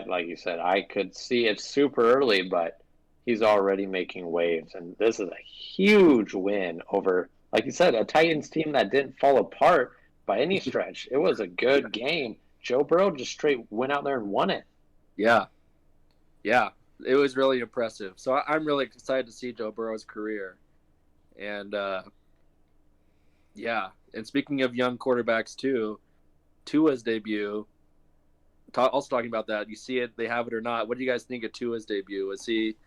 like you said, I could see it's super early, but he's already making waves, and this is a huge win over, like you said, a Titans team that didn't fall apart by any stretch. It was a good game. Joe Burrow just straight went out there and won it. Yeah, yeah, it was really impressive. So I'm really excited to see Joe Burrow's career, and yeah. And speaking of young quarterbacks too, Tua's debut. Also talking about that, you see it, they have it or not. What do you guys think of Tua's debut? Was he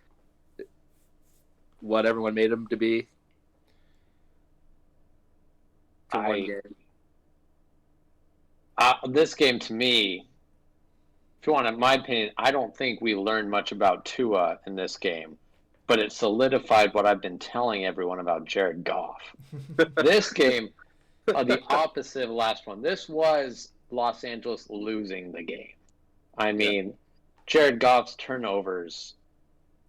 what everyone made him to be for one game? This game to me, if you want my opinion, I don't think we learned much about Tua in this game, but it solidified what I've been telling everyone about Jared Goff. This game, the opposite of the last one. This was Los Angeles losing the game. I mean, Jared Goff's turnovers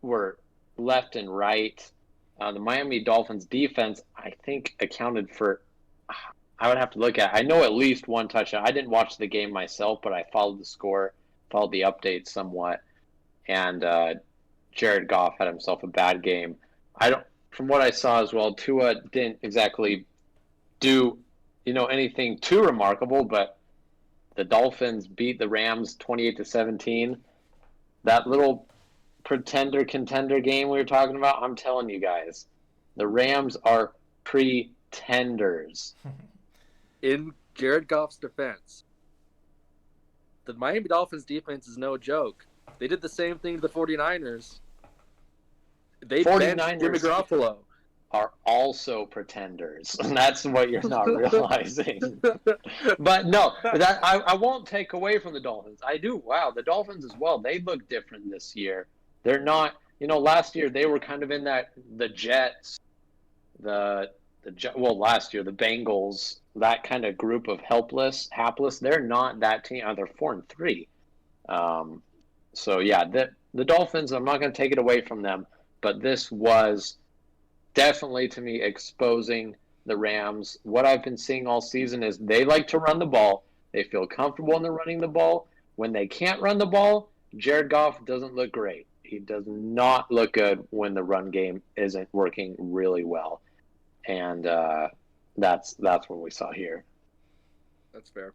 were left and right. The Miami Dolphins defense, I think, accounted for. I would have to look at. I know at least one touchdown. I didn't watch the game myself, but I followed the score, followed the updates somewhat, and Jared Goff had himself a bad game. I don't. From what I saw as well, Tua didn't exactly do anything too remarkable, but the Dolphins beat the Rams 28-17. That little pretender-contender game we were talking about, I'm telling you guys, the Rams are pretenders. In Jared Goff's defense, the Miami Dolphins defense is no joke. They did the same thing to the 49ers. They benched Jimmy Garoppolo. Are also pretenders. And that's what you're not realizing. But no, I won't take away from the Dolphins. I do. Wow, the Dolphins as well. They look different this year. They're not. Last year they were kind of in the Jets, last year the Bengals, that kind of group of hapless. They're not that team. They're 4-3. So yeah, the Dolphins. I'm not going to take it away from them, but this was definitely to me exposing the Rams. What I've been seeing all season is they like to run the ball. They feel comfortable in the running the ball. When they can't run the ball, Jared Goff doesn't look great. He does not look good when the run game isn't working really well. And that's what we saw here. That's fair.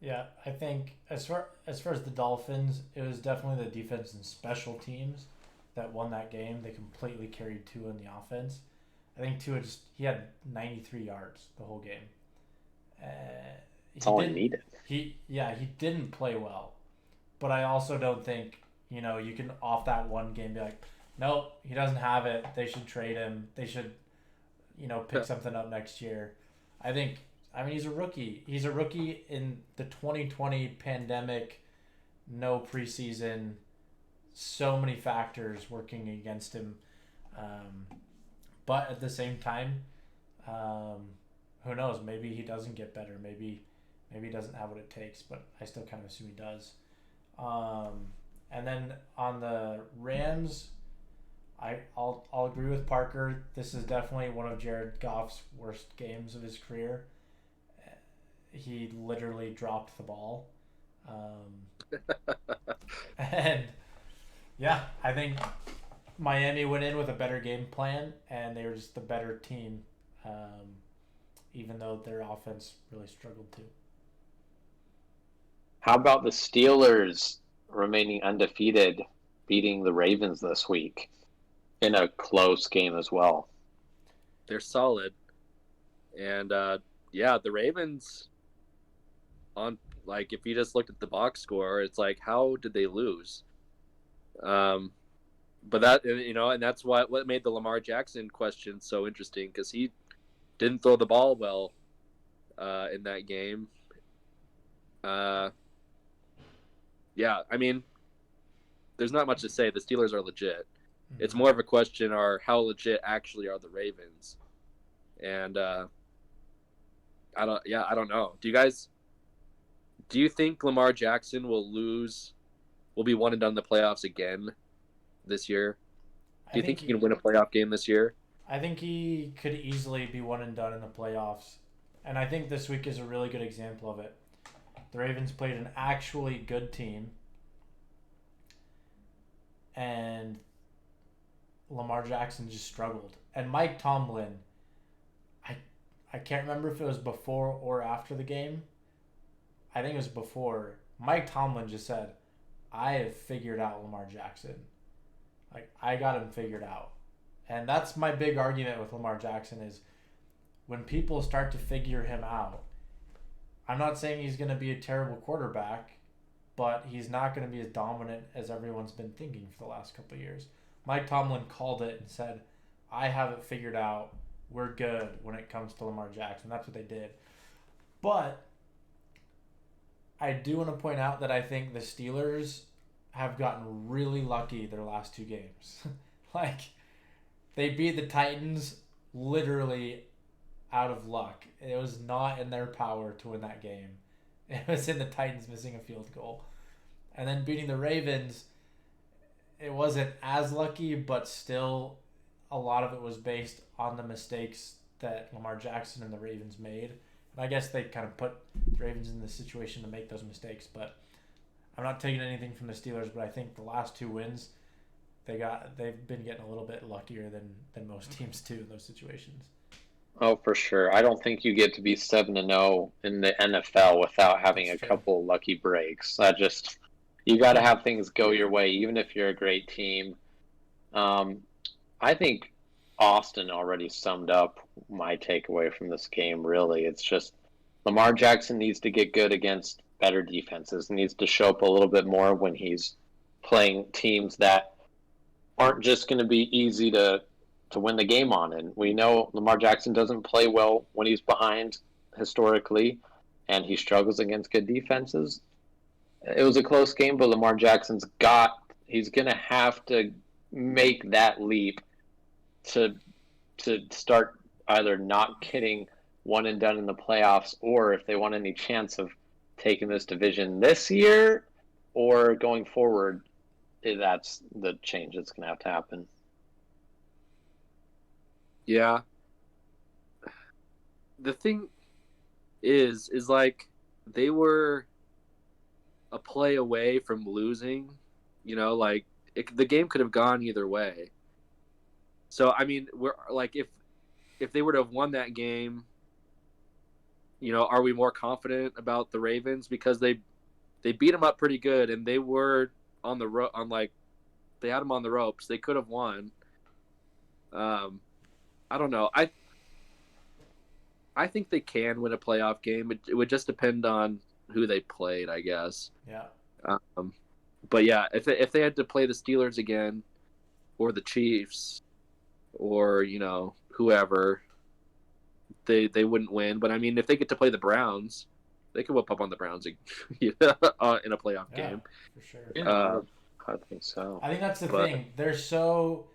Yeah, I think as far as the Dolphins, it was definitely the defense and special teams that won that game. They completely carried Tua in the offense. I think Tua he had 93 yards the whole game. That's all he needed. He didn't play well, but I also don't think you can off that one game be like, nope, he doesn't have it. They should trade him. They should pick something up next year. I mean he's a rookie. He's a rookie in the 2020 pandemic, no preseason, so many factors working against him. But at the same time, who knows? Maybe he doesn't get better. Maybe Maybe he doesn't have what it takes, but I still kind of assume he does. And then on the Rams, I'll agree with Parker. This is definitely one of Jared Goff's worst games of his career. He literally dropped the ball. And yeah, I think Miami went in with a better game plan, and they were just the better team, even though their offense really struggled too. How about the Steelers remaining undefeated, beating the Ravens this week in a close game as well? They're solid, and yeah, the Ravens on like if you just looked at the box score, it's like how did they lose? But that and that's what made the Lamar Jackson question so interesting because he didn't throw the ball well in that game. Yeah, I mean, there's not much to say. The Steelers are legit. It's more of a question: how legit actually are the Ravens? And I don't know. Do you think Lamar Jackson will be one and done in the playoffs again this year? Do you think he can win a playoff game this year? I think he could easily be one and done in the playoffs. And I think this week is a really good example of it. The Ravens played an actually good team. And Lamar Jackson just struggled. And Mike Tomlin, I can't remember if it was before or after the game. I think it was before. Mike Tomlin just said, I have figured out Lamar Jackson. Like, I got him figured out. And that's my big argument with Lamar Jackson is when people start to figure him out, I'm not saying he's going to be a terrible quarterback, but he's not going to be as dominant as everyone's been thinking for the last couple of years. Mike Tomlin called it and said, I have it figured out. We're good when it comes to Lamar Jackson. That's what they did. But I do want to point out that I think the Steelers have gotten really lucky their last two games. Like, they beat the Titans literally out of luck. It was not in their power to win that game. It was in the Titans missing a field goal. And then beating the Ravens, it wasn't as lucky, but still a lot of it was based on the mistakes that Lamar Jackson and the Ravens made. And I guess they kind of put the Ravens in the situation to make those mistakes. But I'm not taking anything from the Steelers, but I think the last two wins, they've been getting a little bit luckier than most teams do in those situations. Oh, for sure. I don't think you get to be 7-0 in the NFL without having a couple of lucky breaks. You got to have things go your way, even if you're a great team. I think Austin already summed up my takeaway from this game, really. It's just Lamar Jackson needs to get good against better defenses, needs to show up a little bit more when he's playing teams that aren't just going to be easy to win the game on. And we know Lamar Jackson doesn't play well when he's behind historically, and he struggles against good defenses. It was a close game, but Lamar Jackson's he's going to have to make that leap to start either not getting one and done in the playoffs, or if they want any chance of taking this division this year or going forward, that's the change that's going to have to happen. Yeah. The thing is like they were a play away from losing, like the game could have gone either way. So, I mean, we're like, if they were to have won that game, are we more confident about the Ravens because they beat them up pretty good and they were on the they had them on the ropes. They could have won. I don't know. I think they can win a playoff game. It would just depend on who they played, I guess. Yeah. But yeah, if they had to play the Steelers again, or the Chiefs, or whoever, they wouldn't win. But I mean, if they get to play the Browns, they could whip up on the Browns in a playoff game. For sure. Yeah, I think so. I think that's the thing. They're so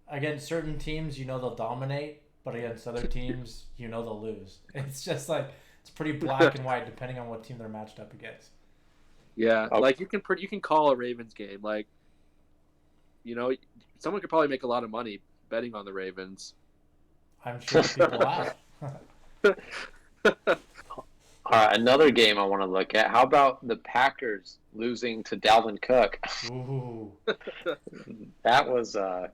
against certain teams, they'll dominate, but against other teams, they'll lose. It's just like it's It's pretty black and white depending on what team they're matched up against. Yeah, Oh. like you can call a Ravens game. Like, someone could probably make a lot of money betting on the Ravens. I'm sure people have. All right, another game I want to look at. How about the Packers losing to Dalvin Cook? Ooh. That was a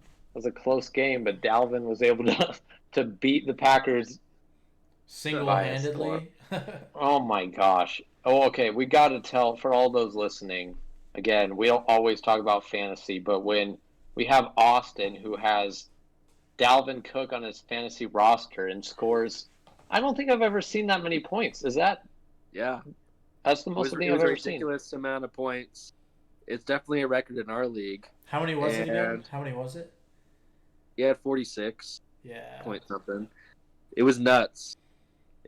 close game, but Dalvin was able to beat the Packers. Single-handedly. Oh my gosh. Oh, okay. We got to tell for all those listening. Again, we don't always talk about fantasy, but when we have Austin who has Dalvin Cook on his fantasy roster and scores, I don't think I've ever seen that many points. That's Yeah, the most thing I've a ever seen. ridiculous amount of points. It's definitely a record in our league. How many was it again? And- How many was it? He had 46 Yeah. point something. It was nuts.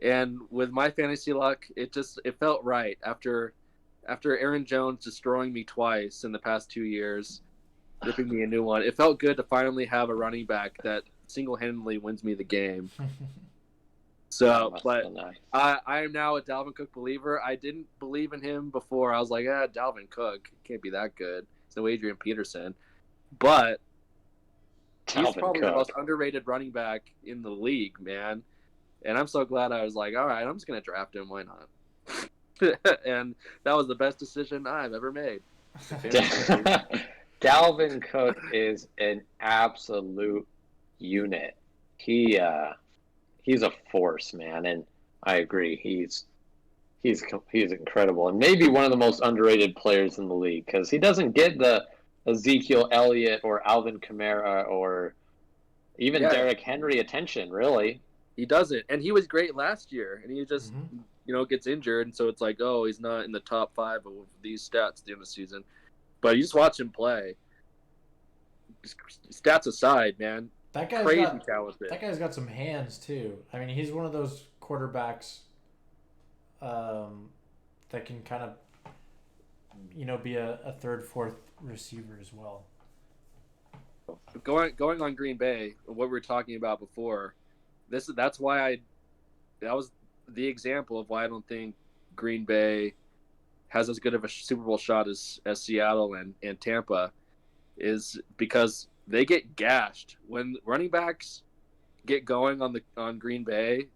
And with my fantasy luck, it felt right after Aaron Jones destroying me twice in the past 2 years, ripping me a new one. It felt good to finally have a running back that single-handedly wins me the game. So, but Nice. I am now a Dalvin Cook believer. I didn't believe in him before. I was like, Dalvin Cook can't be that good. It's no Adrian Peterson. But he's Dalvin probably the Cook. most underrated running back in the league, man. And I'm so glad I was like, all right, I'm just going to draft him. Why not? And that was the best decision I've ever made. Dalvin Cook is an absolute unit. He's a force, man, and I agree. He's incredible, and maybe one of the most underrated players in the league because he doesn't get the Ezekiel Elliott or Alvin Kamara or even Derrick Henry attention, really. He doesn't, and he was great last year, and he just gets injured, and so it's like, oh, he's not in the top 5 of these stats at the end of the season. But you just watch him play. Stats aside, man, That guy's crazy got, talented. That guy's got some hands too. I mean, he's one of those quarterbacks that can kind of, be a third, fourth receiver as well. Going on Green Bay, what we were talking about before, that's why that was the example of why I don't think Green Bay has as good of a Super Bowl shot as Seattle and Tampa, is because they get gashed when running backs get going on Green Bay.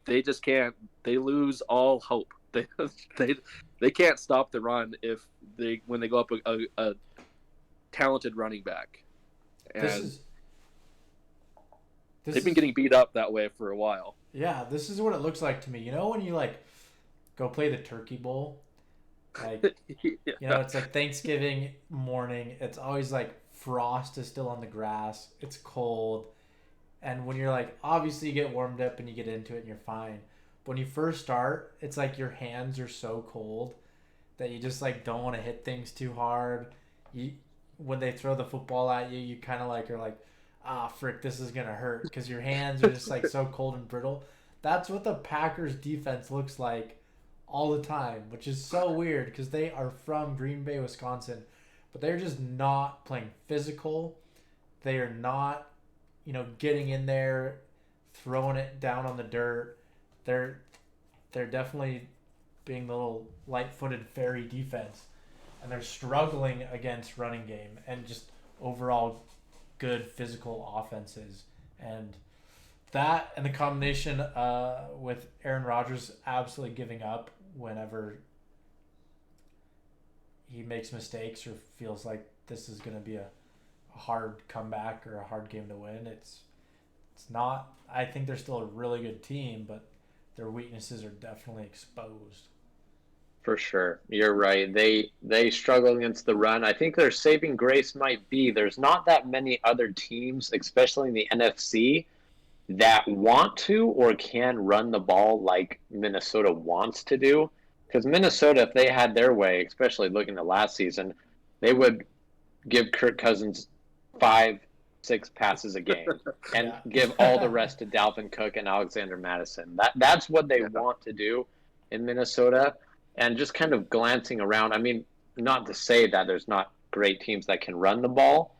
They just can't. They lose all hope. They can't stop the run when they go up a talented running back. And they've been getting beat up that way for a while. Yeah, this is what it looks like to me. When you go play the Turkey Bowl, it's like Thanksgiving morning. It's always frost is still on the grass. It's cold. And when you're obviously you get warmed up and you get into it and you're fine. But when you first start, it's like your hands are so cold that you just don't want to hit things too hard. When they throw the football at you, you kind of are like, frick, this is going to hurt because your hands are just so cold and brittle. That's what the Packers defense looks like all the time, which is so weird because they are from Green Bay, Wisconsin, but they're just not playing physical. They are not, getting in there, throwing it down on the dirt. They're definitely being the little light-footed fairy defense, and they're struggling against running game and just overall good physical offenses. And that and the combination with Aaron Rodgers absolutely giving up whenever he makes mistakes or feels like this is going to be a hard comeback or a hard game to win. It's not. I think they're still a really good team, but their weaknesses are definitely exposed. For sure. You're right. They struggle against the run. I think their saving grace might be there's not that many other teams, especially in the NFC, that want to or can run the ball like Minnesota wants to do. Because Minnesota, if they had their way, especially looking at last season, they would give Kirk Cousins 5-6 passes a game and give all the rest to Dalvin Cook and Alexander Madison. That's what they want to do in Minnesota. And just kind of glancing around, I mean, not to say that there's not great teams that can run the ball,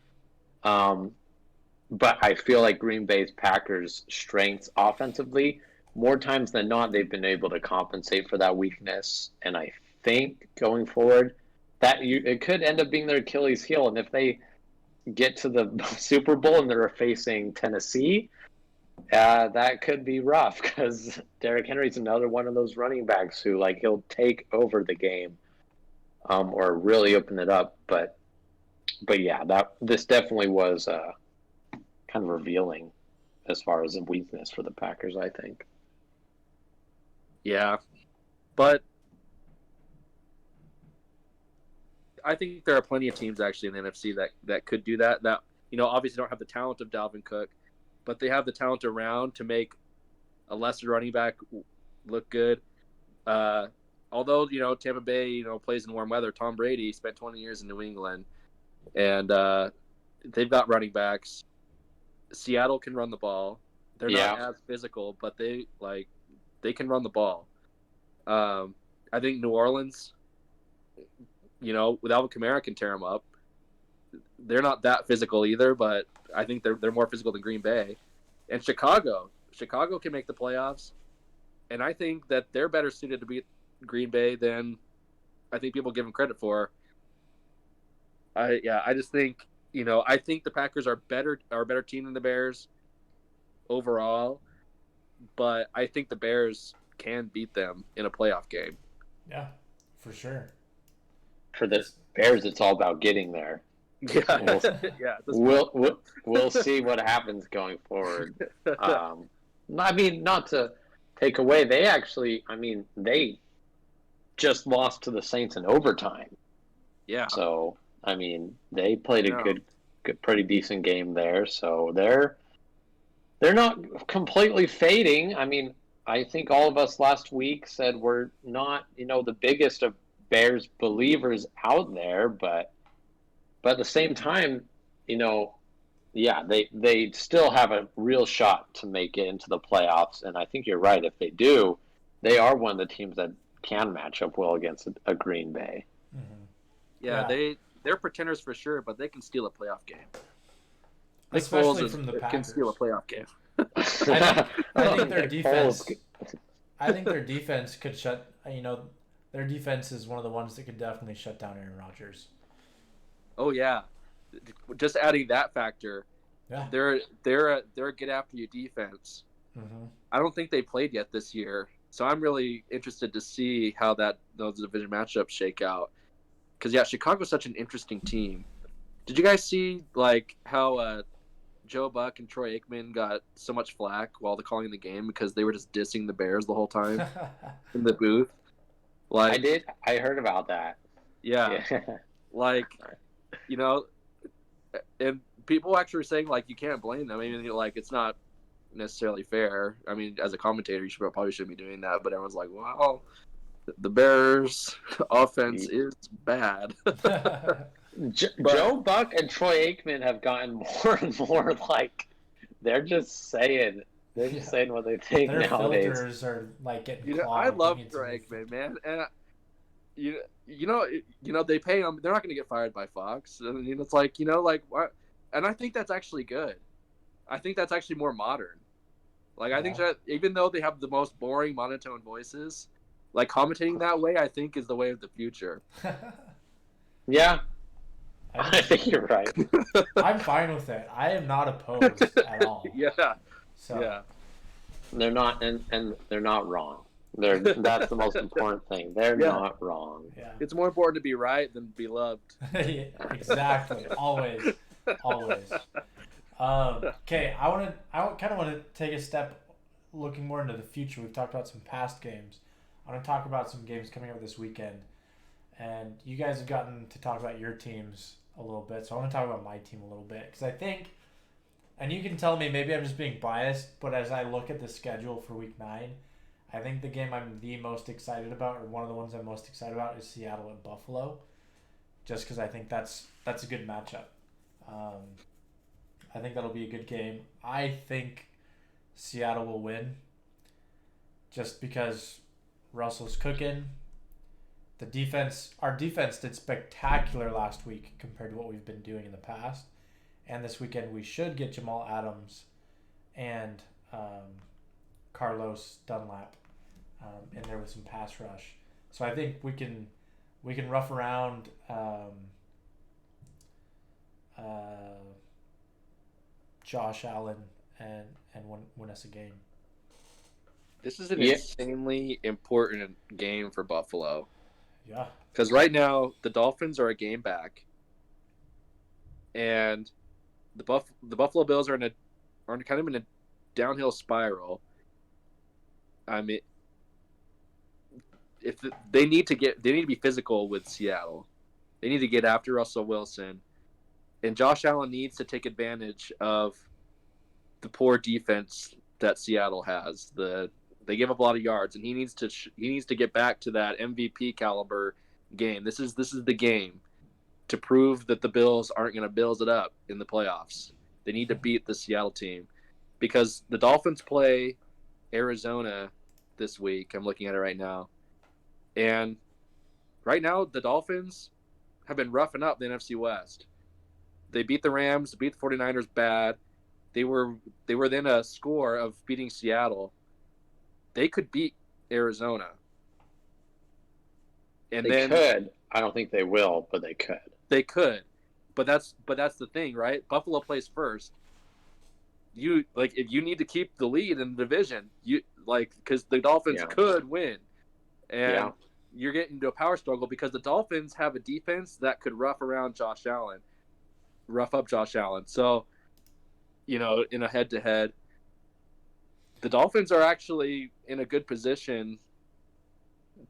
but I feel like Green Bay's Packers' strengths offensively more times than not, they've been able to compensate for that weakness. And I think going forward, it could end up being their Achilles heel. And if they get to the Super Bowl and they're facing Tennessee, that could be rough because Derrick Henry's another one of those running backs who he'll take over the game, or really open it up. But yeah, this definitely was kind of revealing as far as a weakness for the Packers, I think. Yeah, but I think there are plenty of teams actually in the NFC that could do that. That obviously don't have the talent of Dalvin Cook, but they have the talent around to make a lesser running back look good. Although Tampa Bay plays in warm weather, Tom Brady spent 20 years in New England, and they've got running backs. Seattle can run the ball. They're not as physical, but they can run the ball. I think New Orleans, with Alvin Kamara can tear them up. They're not that physical either, but I think they're more physical than Green Bay. And Chicago can make the playoffs, and I think that they're better suited to beat Green Bay than I think people give them credit for. I just think I think the Packers are a better team than the Bears overall, but I think the Bears can beat them in a playoff game. Yeah, for sure. For the Bears, it's all about getting there. Yeah, We'll see what happens going forward. Not to take away, they just lost to the Saints in overtime. Yeah. So they played a good, pretty decent game there. So they're not completely fading. I think all of us last week said we're not, the biggest of Bears believers out there, but at the same time, they still have a real shot to make it into the playoffs. And I think you're right. If they do, they are one of the teams that can match up well against a Green Bay. Mm-hmm. Yeah, they're pretenders for sure, but they can steal a playoff game. Especially from the Packers. Can steal a playoff game. I think their defense. I think their defense could shut. Their defense is one of the ones that could definitely shut down Aaron Rodgers. Oh yeah, just adding that factor. Yeah, they're a get after you defense. Mm-hmm. I don't think they played yet this year, so I'm really interested to see how those division matchups shake out. Because Chicago's such an interesting team. Did you guys see how Joe Buck and Troy Aikman got so much flack while they're calling the game because they were just dissing the Bears the whole time in the booth? I did. I heard about that. Yeah. And people actually were saying you can't blame them. It's not necessarily fair. As a commentator, you probably shouldn't be doing that. But everyone's like, "Wow, the Bears' offense is bad." Joe Buck and Troy Aikman have gotten more and more they're just saying what they think Their nowadays. filters are getting clogged. I love Troy Aikman, man, and they pay him. They're not going to get fired by Fox. It's what? And I think that's actually good. I think that's actually more modern. I think that even though they have the most boring monotone voices, commentating that way, I think is the way of the future. Yeah. I think you're right. I'm fine with it. I am not opposed at all. Yeah. So. Yeah. They're not, and they're not wrong. That's the most important thing. They're not wrong. Yeah. It's more important to be right than be loved. Yeah, exactly. Always. Okay, I kind of want to take a step looking more into the future. We've talked about some past games. I want to talk about some games coming up this weekend. And you guys have gotten to talk about your teams a little bit, so I want to talk about my team a little bit. Because I think, and you can tell me, maybe I'm just being biased, but as I look at the schedule for Week 9, I think the game I'm the most excited about, or one of the ones I'm most excited about, is Seattle at Buffalo. Just because I think that's a good matchup. I think that'll be a good game. I think Seattle will win. Just because Russell's cooking. Our defense did spectacular last week compared to what we've been doing in the past. And this weekend we should get Jamal Adams and Carlos Dunlap in there with some pass rush. So I think we can rough around Josh Allen and win us a game. This is an Yeah. insanely important game for Buffalo. Yeah. Because right now, the Dolphins are a game back. And the Buffalo Bills are kind of in a downhill spiral. I mean, they need to be physical with Seattle. They need to get after Russell Wilson, and Josh Allen needs to take advantage of the poor defense that Seattle has. They give up a lot of yards, and he needs to get back to that MVP caliber game. This is the game to prove that the Bills aren't going to bills it up in the playoffs. They need to beat the Seattle team because the Dolphins play Arizona this week. I'm looking at it right now. And right now, the Dolphins have been roughing up the NFC West. They beat the Rams, beat the 49ers bad. They were within a score of beating Seattle. They could beat Arizona. And They then could. I don't think they will, but they could. They could. But that's the thing, right? Buffalo plays first. If you need to keep the lead in the division, because the Dolphins could win. And you're getting into a power struggle because the Dolphins have a defense that could rough up Josh Allen. So, in a head-to-head, the Dolphins are actually in a good position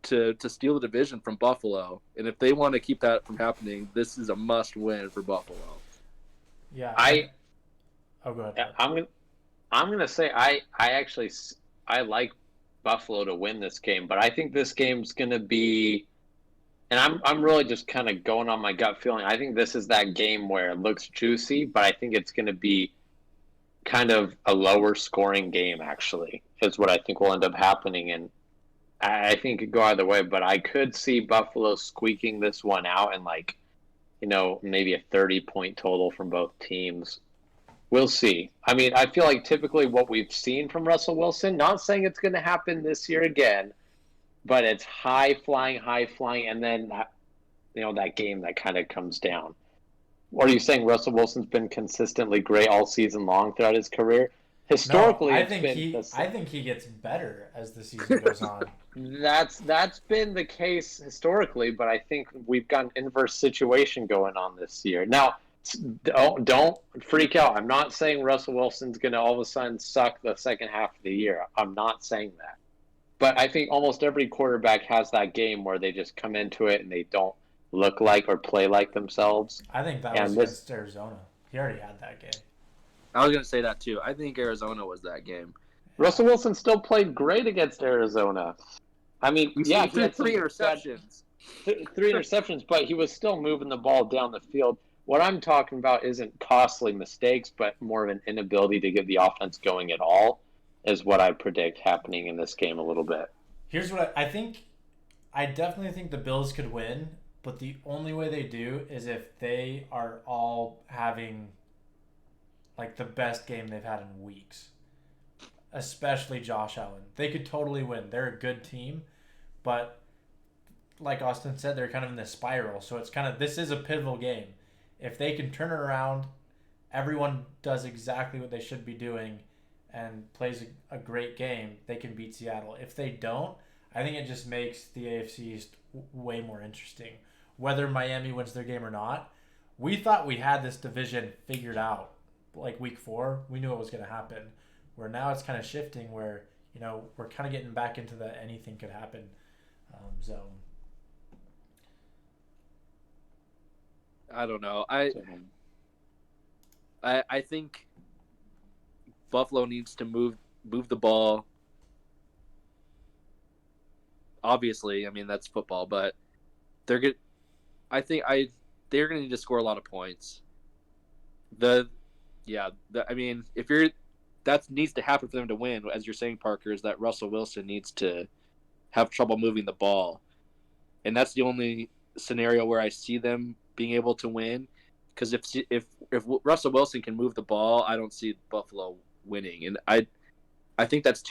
to steal the division from Buffalo. And if they want to keep that from happening, this is a must-win for Buffalo. Yeah. Go ahead. I'm gonna say I actually like Buffalo to win this game, but I think this game's gonna be, and I'm really just kind of going on my gut feeling. I think this is that game where it looks juicy, but I think it's gonna be kind of a lower scoring game. Actually, is what I think will end up happening, and I think it could go either way. But I could see Buffalo squeaking this one out and maybe a 30-point total from both teams. We'll see. I mean, I feel like typically what we've seen from Russell Wilson, not saying it's going to happen this year again, but it's high flying, and then that game that kind of comes down. Are you saying Russell Wilson's been consistently great all season long throughout his career? Historically, I think he gets better as the season goes on. That's been the case historically, but I think we've got an inverse situation going on this year. Now, don't freak out. I'm not saying Russell Wilson's going to all of a sudden suck the second half of the year. I'm not saying that. But I think almost every quarterback has that game where they just come into it and they don't look like or play like themselves. I think that was against Arizona. He already had that game. I was going to say that too. I think Arizona was that game. Russell Wilson still played great against Arizona. I mean, he had three interceptions. Three interceptions, but he was still moving the ball down the field. What I'm talking about isn't costly mistakes, but more of an inability to get the offense going at all is what I predict happening in this game a little bit. Here's what I think. I definitely think the Bills could win, but the only way they do is if they are all having the best game they've had in weeks. Especially Josh Allen. They could totally win. They're a good team, but like Austin said, they're kind of in this spiral. So it's this is a pivotal game. If they can turn it around, everyone does exactly what they should be doing and plays a great game, they can beat Seattle. If they don't, I think it just makes the AFC East way more interesting. Whether Miami wins their game or not, we thought we had this division figured out. Week 4, we knew it was going to happen. Where now it's kind of shifting where, we're kind of getting back into the anything could happen zone. I don't know. I think Buffalo needs to move the ball. Obviously, I mean that's football, but they're good. I think they're going to need to score a lot of points. That needs to happen for them to win. As you're saying, Parker, is that Russell Wilson needs to have trouble moving the ball, and that's the only scenario where I see them being able to win. Because if Russell Wilson can move the ball, I don't see Buffalo winning, and I think that's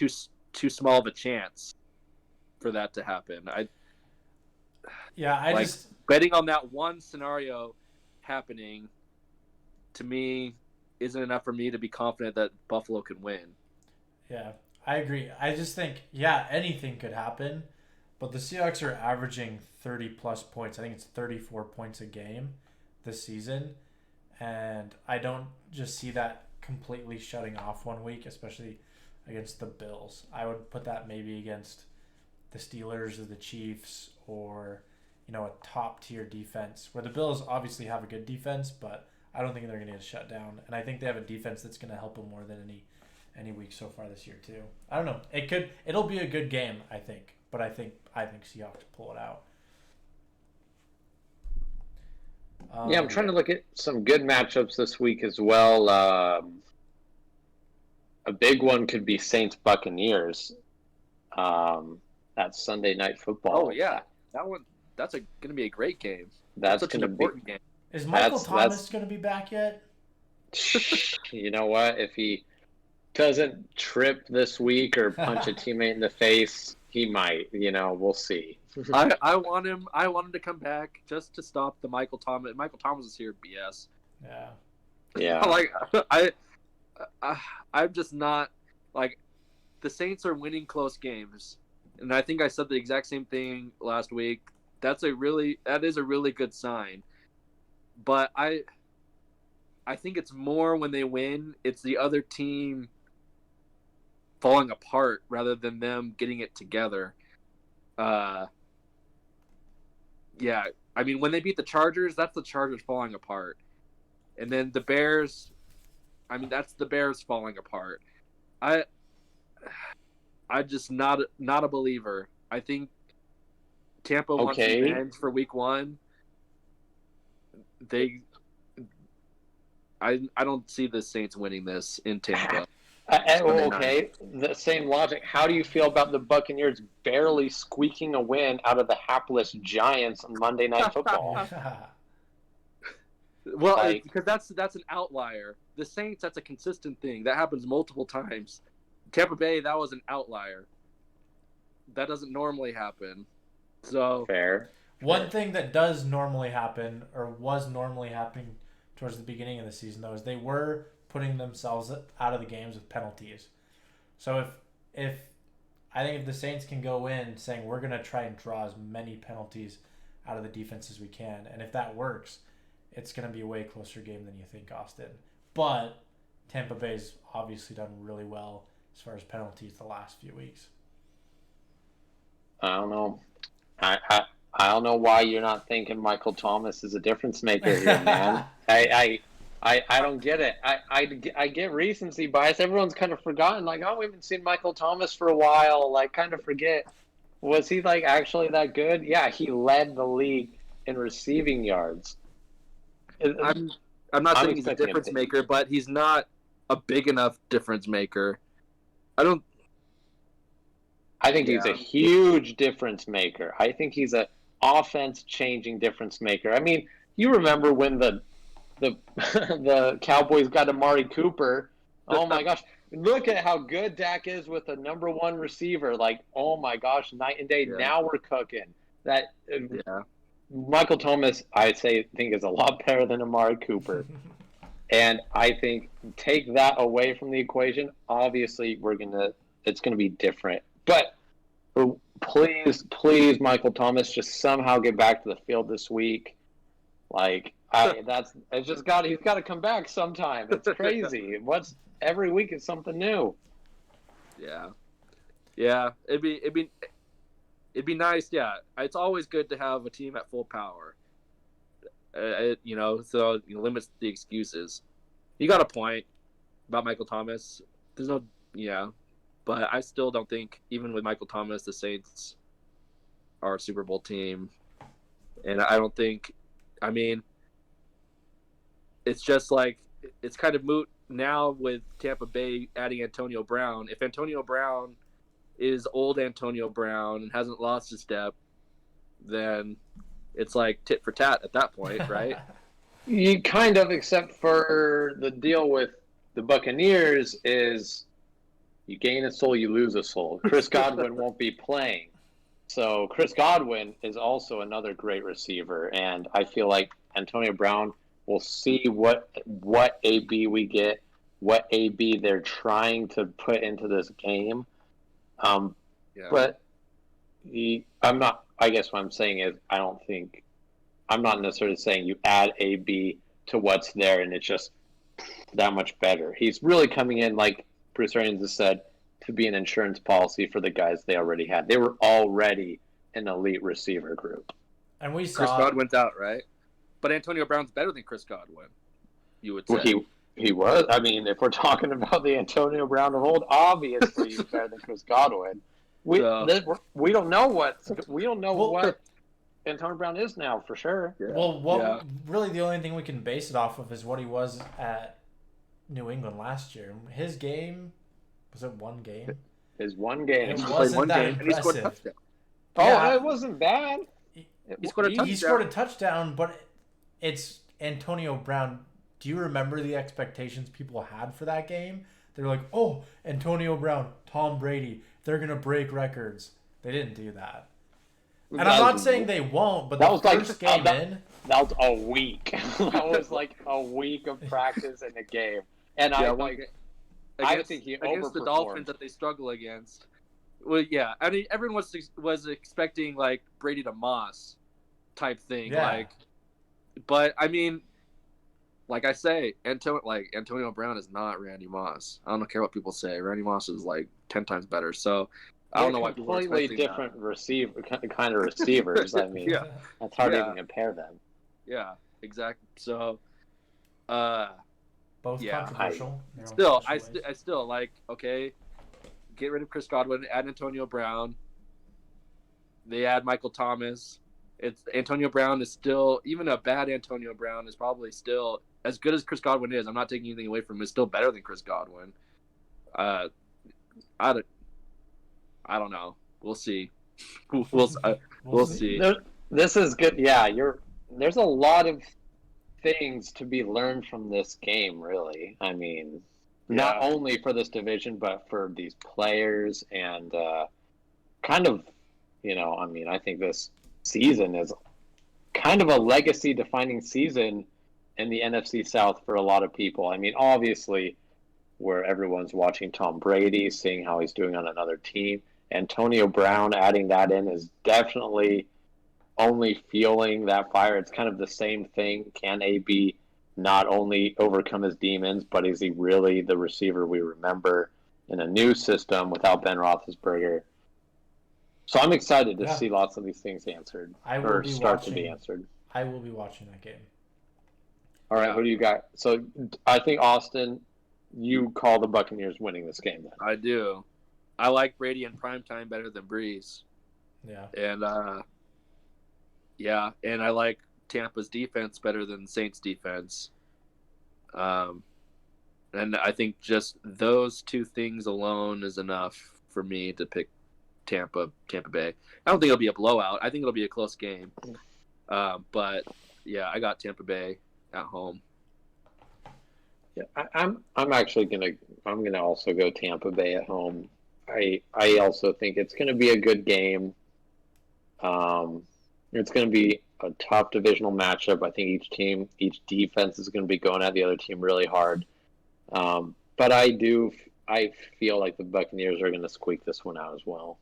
too small of a chance for that to happen. I just betting on that one scenario happening to me isn't enough for me to be confident that Buffalo can win. Yeah, I agree. I just think, yeah, anything could happen, but the Seahawks are averaging 30 plus points. I think it's 34 points a game this season, and I don't just see that completely shutting off one week, especially against the Bills. I would put that maybe against the Steelers or the Chiefs, or a top tier defense, where the Bills obviously have a good defense, but I don't think they're going to get shut down. And I think they have a defense that's going to help them more than any week so far this year too. I don't know. It'll be a good game, I think, but I think Seahawks pull it out. Yeah, I'm trying to look at some good matchups this week as well. A big one could be Saints Buccaneers. That's Sunday Night Football. Oh yeah, that's going to be a great game. That's such an going to be important game. Is Michael Thomas going to be back yet? You know what? If he doesn't trip this week or punch a teammate in the face, he might. We'll see. I want him to come back just to stop the Michael Thomas. Michael Thomas is here BS. Yeah. Yeah. I'm just not like, the Saints are winning close games, and I think I said the exact same thing last week. That is a really good sign. But I think it's more when they win, it's the other team falling apart rather than them getting it together. Yeah, I mean, when they beat the Chargers, that's the Chargers falling apart. And then the Bears, I mean, that's the Bears falling apart. I'm just not a believer. I think Tampa wants revenge for week 1. I don't see the Saints winning this in Tampa. Okay, the same logic. How do you feel about the Buccaneers barely squeaking a win out of the hapless Giants on Monday Night Football? Well, because that's an outlier. The Saints, that's a consistent thing. That happens multiple times. Tampa Bay, that was an outlier. That doesn't normally happen. So Fair. One thing that does normally happen, or was normally happening towards the beginning of the season, though, is they were putting themselves out of the games with penalties. So if I think if the Saints can go in saying we're going to try and draw as many penalties out of the defense as we can, and if that works, it's going to be a way closer game than you think, Austin. But Tampa Bay's obviously done really well as far as penalties the last few weeks. I don't know. I don't know why you're not thinking Michael Thomas is a difference maker here, man. I don't get it. I get recency bias. Everyone's kind of forgotten, like, oh, we haven't seen Michael Thomas for a while. Like, kind of forget. Was he, like, actually that good? Yeah, he led the league in receiving yards. I'm not saying he's a difference maker, but he's not a big enough difference maker. I think he's a huge difference maker. I think he's an offense-changing difference maker. I mean, you remember when the Cowboys got Amari Cooper. Oh, my gosh. Look at how good Dak is with a number 1 receiver. Like, oh, my gosh, night and day. Yeah. Now we're cooking. Michael Thomas, I'd think is a lot better than Amari Cooper. And I think take that away from the equation, obviously it's going to be different. But please, Michael Thomas, just somehow get back to the field this week. Like, he's got to come back sometime. It's crazy. Every week is something new. Yeah. It'd be nice. Yeah, it's always good to have a team at full power. So limits the excuses. You got a point about Michael Thomas. There's no, but I still don't think, even with Michael Thomas, the Saints are a Super Bowl team, and I don't think. I mean, it's just like it's kind of moot now with Tampa Bay adding Antonio Brown. If Antonio Brown is old Antonio Brown and hasn't lost a step, then it's like tit for tat at that point, right? You kind of, except for the deal with the Buccaneers is You gain a soul, you lose a soul. Chris Godwin won't be playing. So Chris Godwin is also another great receiver, and I feel like Antonio Brown will see what AB we get, what AB they're trying to put into this game. Yeah. But I'm not. I guess what I'm saying is I'm not necessarily saying you add AB to what's there and it's just that much better. He's really coming in, like Bruce Arians has said, to be an insurance policy for the guys they already had. They were already an elite receiver group. And we Chris saw Godwin's out, right? But Antonio Brown's better than Chris Godwin, you would say. Well, he was. I mean, if we're talking about the Antonio Brown of old, obviously he's better than Chris Godwin. We don't know what Antonio Brown is now for sure. Yeah. Well, really the only thing we can base it off of is what he was at New England last year. His game, was it one game? His one game. It He wasn't played one that game and he scored a impressive. touchdown. Oh, it wasn't bad. He scored a touchdown. He scored a touchdown, but it's Antonio Brown. Do you remember the expectations people had for that game? They're like, oh, Antonio Brown, Tom Brady, they're going to break records. They didn't do that. And I'm not saying they won't, but the first game in... That was a week. That was like a week of practice in a game. And I think he against the Dolphins that they struggle against. Well, yeah. I mean, everyone was expecting, like, Brady to Moss type thing. Yeah. Like, but, I mean... Like I say, Antonio Brown is not Randy Moss. I don't care what people say. Randy Moss is like 10 times better. So I don't know why people are completely different kind of receivers. I mean, Yeah. That's hard to even compare them. Yeah, exactly. So, both controversial. I still like, okay, get rid of Chris Godwin, add Antonio Brown. They add Michael Thomas. It's Antonio Brown is still, even a bad Antonio Brown is probably still as good as Chris Godwin is. I'm not taking anything away from him. It's still better than Chris Godwin. I don't know. We'll see. We'll see. This is good. Yeah, there's a lot of things to be learned from this game, really. I mean, not only for this division, but for these players and kind of, I mean, I think this season is kind of a legacy-defining season in the NFC South for a lot of people. I mean, obviously, where everyone's watching Tom Brady, seeing how he's doing on another team, Antonio Brown adding that in is definitely only fueling that fire. It's kind of the same thing. Can AB not only overcome his demons, but is he really the receiver we remember in a new system without Ben Roethlisberger? So I'm excited to see lots of these things answered to be answered. I will be watching that game. All right, who do you got? So I think, Austin, you call the Buccaneers winning this game then. I do. I like Brady in primetime better than Breeze. Yeah. And and I like Tampa's defense better than Saints defense. And I think just those two things alone is enough for me to pick Tampa Bay. I don't think it'll be a blowout. I think it'll be a close game. But yeah, I got Tampa Bay at home. Yeah, I'm gonna also go Tampa Bay at home. I also think it's gonna be a good game. It's gonna be a tough divisional matchup. I think each defense is gonna be going at the other team really hard. But I feel like the Buccaneers are gonna squeak this one out as well.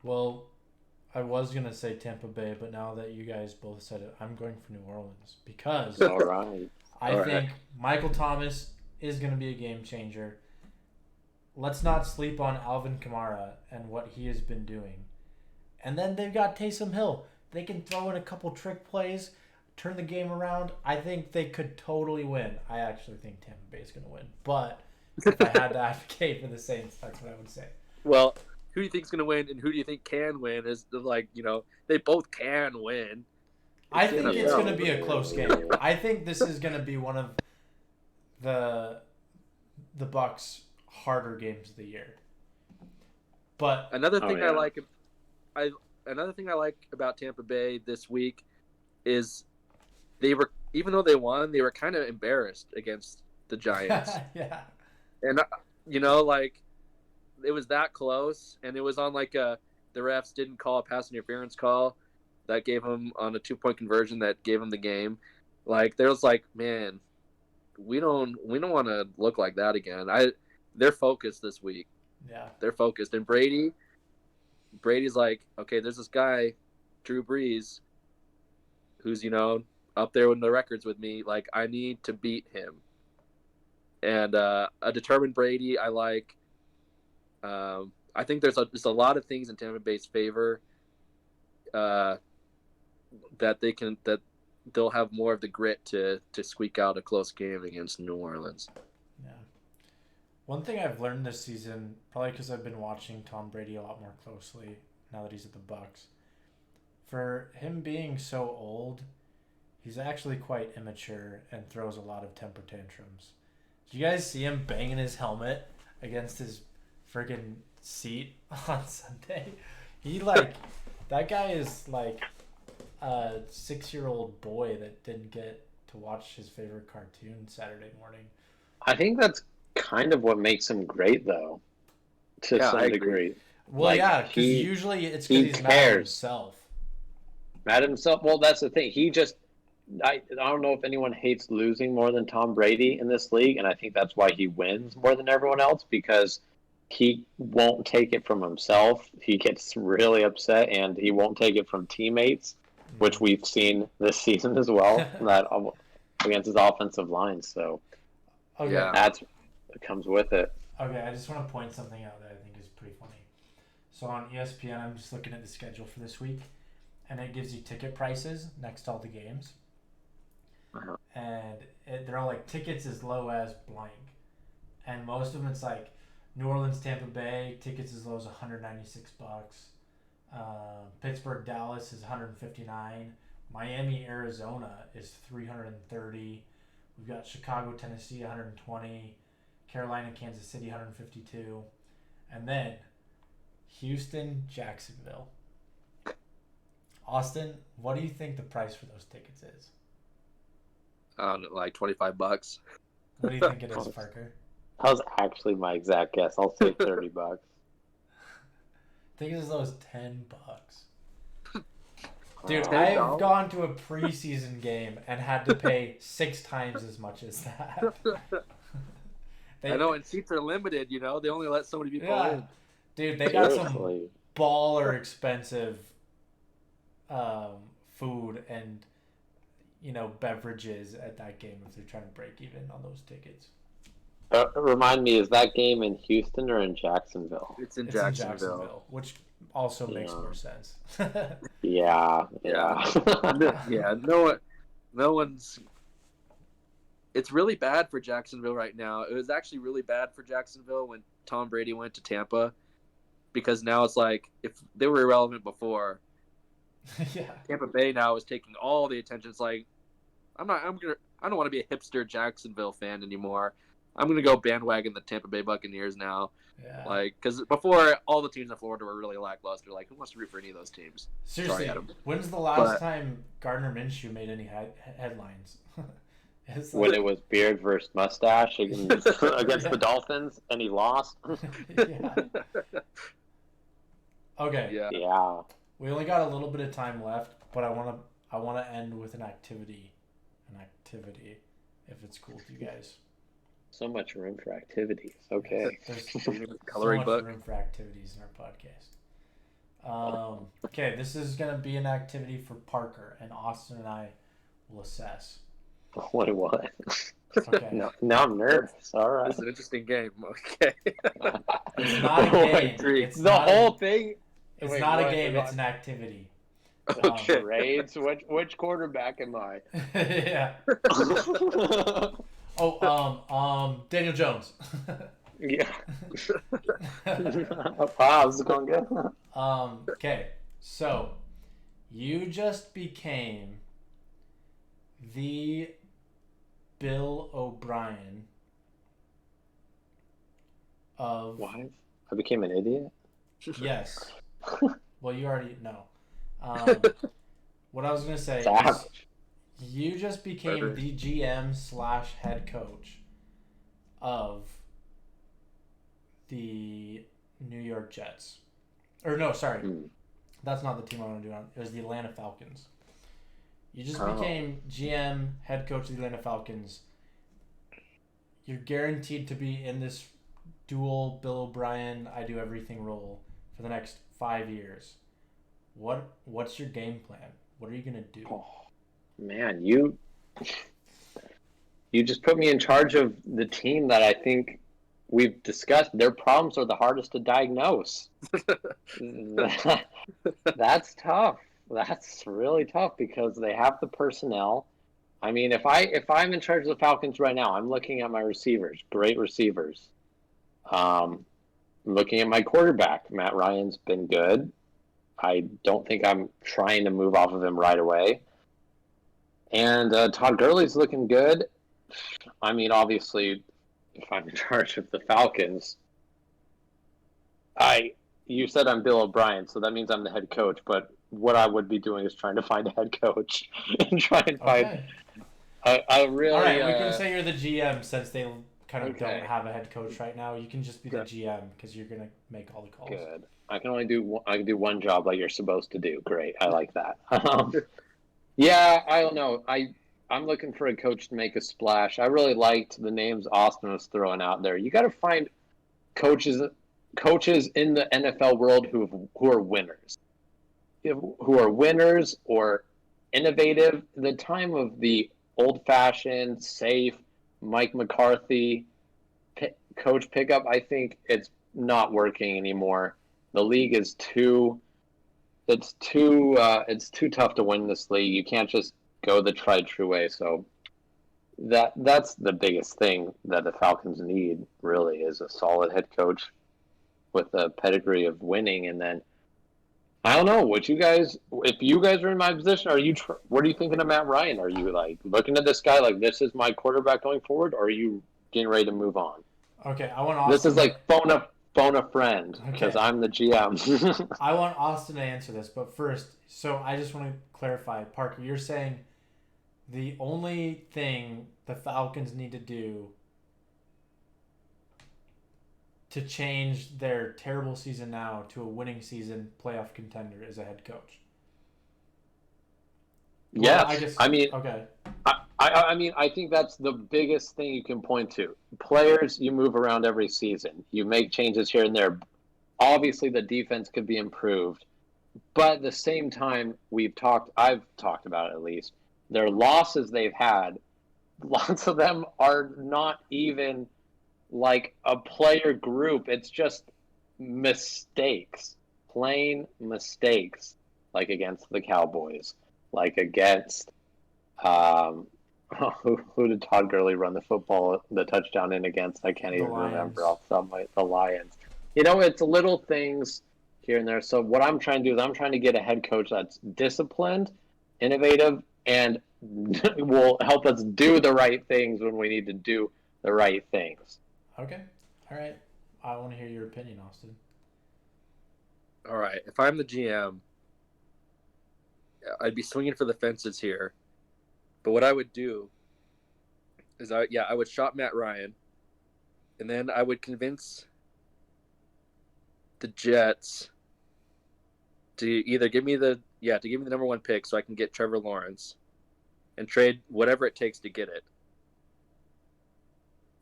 Well, I was going to say Tampa Bay, but now that you guys both said it, I'm going for New Orleans because All right. I think Michael Thomas is going to be a game changer. Let's not sleep on Alvin Kamara and what he has been doing. And then they've got Taysom Hill. They can throw in a couple trick plays, turn the game around. I think they could totally win. I actually think Tampa Bay is going to win. But if I had to advocate for the Saints, that's what I would say. Well, who do you think is going to win and who do you think can win is they both can win. I think it's going to be a close game. I think this is going to be one of the Bucs' harder games of the year. But another thing I like about Tampa Bay this week is they were, even though they won, they were kind of embarrassed against the Giants. Yeah. And that close, and it was on like the refs didn't call a pass interference call that gave him on a 2-point conversion that gave him the game. Like there was like, man, we don't want to look like that again. They're focused this week. Yeah. They're focused, and Brady's like, okay, there's this guy, Drew Brees, who's up there with the records with me. Like I need to beat him. And a determined Brady, I like. I think there's a lot of things in Tampa Bay's favor that they'll have more of the grit to squeak out a close game against New Orleans. Yeah. One thing I've learned this season, probably because I've been watching Tom Brady a lot more closely now that he's at the Bucs, for him being so old, he's actually quite immature and throws a lot of temper tantrums. Did you guys see him banging his helmet against his friggin' seat on Sunday? That guy is like a 6-year-old boy that didn't get to watch his favorite cartoon Saturday morning. I think that's kind of what makes him great, though, to some degree. Well, yeah, because usually it's because he's mad at himself. Mad at himself? Well, that's the thing. I don't know if anyone hates losing more than Tom Brady in this league, and I think that's why he wins more than everyone else, because he won't take it from himself. He gets really upset, and he won't take it from teammates, which we've seen this season as well, that against his offensive line. So that's what comes with it. Okay, I just want to point something out that I think is pretty funny. So on ESPN, I'm just looking at the schedule for this week, and it gives you ticket prices next to all the games. Uh-huh. And they're all like tickets as low as blank. And most of them it's like New Orleans, Tampa Bay, tickets as low as $196. Pittsburgh, Dallas is $159. Miami, Arizona is $330. We've got Chicago, Tennessee, $120. Carolina, Kansas City, $152. And then Houston, Jacksonville. Austin, what do you think the price for those tickets is? Like $25. What do you think it is, Parker? That was actually my exact guess. I'll say $30. I think it's as low as $10. Dude, I've gone to a preseason game and had to pay 6 times as much as that. I know, and seats are limited. They only let so many people in. Dude, they got some baller expensive food and beverages at that game if they're trying to break even on those tickets. Remind me, is that game in Houston or in Jacksonville? It's in Jacksonville, which also makes more sense. Yeah. No one's. It's really bad for Jacksonville right now. It was actually really bad for Jacksonville when Tom Brady went to Tampa, because now it's like if they were irrelevant before. Yeah. Tampa Bay now is taking all the attention. It's like I don't want to be a hipster Jacksonville fan anymore. I'm gonna go bandwagon the Tampa Bay Buccaneers now. Yeah. Like, because before all the teams in Florida were really lackluster. Like, who wants to root for any of those teams? Seriously, when's the last time Gardner Minshew made any headlines? When it was beard versus mustache against the Dolphins, and he lost. Yeah. Okay. Yeah. We only got a little bit of time left, but I want to end with an activity, if it's cool with you guys. So much room for activities. Okay. There's coloring so much book. room for activities in our podcast. Okay, this is gonna be an activity for Parker, and Austin and I will assess. What? Okay. Now I'm nervous. All right. It's an interesting game. Okay. It's not a game. It's the whole thing. It's not a game. It's an activity. Okay. Grades. Which quarterback am I? Yeah. Daniel Jones. Yeah. Wow, this is going good. Okay, so you just became the Bill O'Brien of... What? I became an idiot? Yes. Well, you already know. What I was going to say is you just became the GM/head coach of the New York Jets. Or no, sorry. Hmm. That's not the team I want to do. It was the Atlanta Falcons. You just Oh. became GM, head coach of the Atlanta Falcons. You're guaranteed to be in this dual Bill O'Brien, I do everything role for the next 5 years. What's your game plan? What are you gonna do? Oh, man, you just put me in charge of the team that I think we've discussed. Their problems are the hardest to diagnose. That's tough. That's really tough because they have the personnel. I mean, if I'm in charge of the Falcons right now, I'm looking at my receivers, great receivers. I'm looking at my quarterback. Matt Ryan's been good. I don't think I'm trying to move off of him right away. And Todd Gurley's looking good. I mean, obviously, if I'm in charge of the Falcons, you said I'm Bill O'Brien, so that means I'm the head coach. But what I would be doing is trying to find a head coach and try and find Okay. a really. All right, we can say you're the GM since they kind of Okay. don't have a head coach right now. You can just be the Yeah. GM because you're gonna make all the calls. Good. I can do one job like you're supposed to do. Great. I like that. Yeah, I don't know. I'm looking for a coach to make a splash. I really liked the names Austin was throwing out there. You got to find coaches in the NFL world who are winners. Who are winners or innovative. The time of the old-fashioned, safe Mike McCarthy coach pickup, I think it's not working anymore. The league is too tough to win this league. You can't just go the tried true way. So that's the biggest thing that the Falcons need really is a solid head coach with a pedigree of winning. And then I don't know what if you guys are in my position, what are you thinking of Matt Ryan? Are you like looking at this guy like this is my quarterback going forward, or are you getting ready to move on? Okay, I want Austin. This is like phone a friend because Okay. I'm the GM. I want Austin to answer this, but first, so I just want to clarify, Parker. You're saying the only thing the Falcons need to do to change their terrible season now to a winning season, playoff contender, is a head coach. Yes, I guess. I mean, Okay. I mean, I think that's the biggest thing you can point to. Players, you move around every season. You make changes here and there. Obviously, the defense could be improved, but at the same time, I've talked about it at least. Their losses they've had, lots of them are not even like a player group. It's just mistakes, plain mistakes, like against the Cowboys, like against who did Todd Gurley run the touchdown in against? I can't The even Lions. remember off the top of the Lions. It's little things here and there. So what I'm trying to do is I'm trying to get a head coach that's disciplined, innovative, and will help us do the right things when we need to do the right things. Okay. All right. I want to hear your opinion, Austin. All right. If I'm the GM, I'd be swinging for the fences here. But what I would do is I would shop Matt Ryan, and then I would convince the Jets to either give me the number one pick so I can get Trevor Lawrence and trade whatever it takes to get it.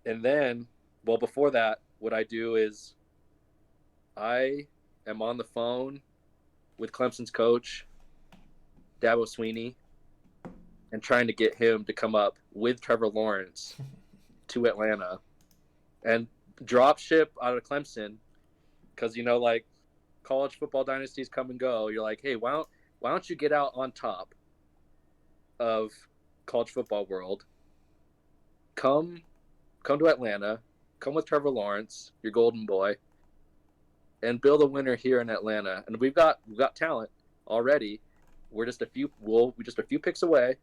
And then, well, before that, what I do is I am on the phone with Clemson's coach, Dabo Sweeney, and trying to get him to come up with Trevor Lawrence to Atlanta and drop ship out of Clemson because, like college football dynasties come and go. You're like, hey, why don't you get out on top of college football world? Come to Atlanta, come with Trevor Lawrence, your golden boy, and build a winner here in Atlanta. And we've got talent already. We're just a few picks away.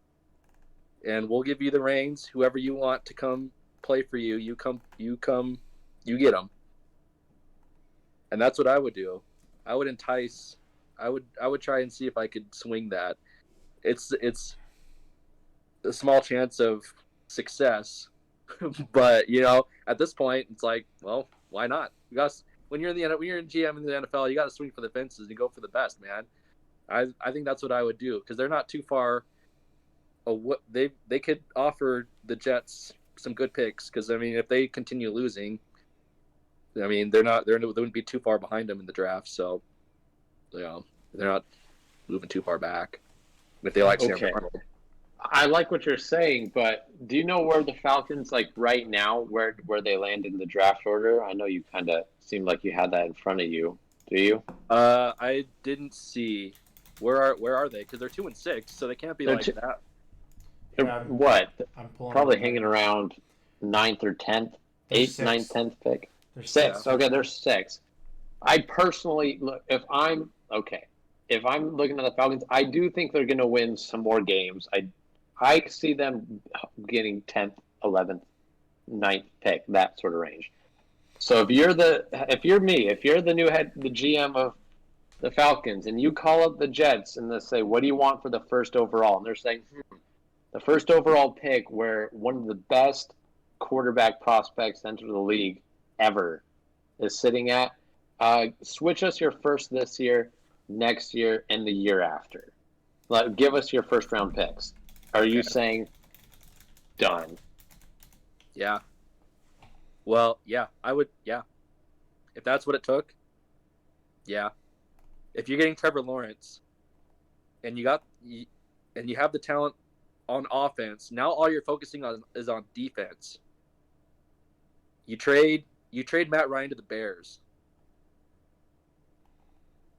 And we'll give you the reins. Whoever you want to come play for you, you get them. And that's what I would do. I would entice. I would try and see if I could swing that. It's a small chance of success, but at this point, it's like, well, why not? when you're in GM in the NFL, you got to swing for the fences and go for the best, man. I think that's what I would do because they're not too far. What they could offer the Jets some good picks because I mean if they continue losing, I mean they wouldn't be too far behind them in the draft, so you know they're not moving too far back if they like Sam Okay. Darnold. I like what you're saying, but do you know where the Falcons, like right now, where they land in the draft order? I know you kind of seemed like you had that in front of you. Do you? I didn't see where are they because they're 2-6, so they can't be They're like two- that. Yeah, What? I'm pulling Probably up hanging right now. around 9th or 10th, They're 8th, 9th, 10th pick. They're Six. six. Okay, there's six. I personally look if I'm looking at the Falcons, I do think they're going to win some more games. I see them getting 10th, 11th, 9th pick, that sort of range. So if you're the new the GM of the Falcons, and you call up the Jets and they say, "What do you want for the first overall?" and they're saying, the first overall pick, where one of the best quarterback prospects enter the league ever is sitting at, switch us your first this year, next year, and the year after. Give us your first round picks. Are you saying done? Yeah. Well, yeah, I would. Yeah, if that's what it took. Yeah, if you're getting Trevor Lawrence, and you have the talent on offense, now all you're focusing on is on defense. You trade Matt Ryan to the Bears,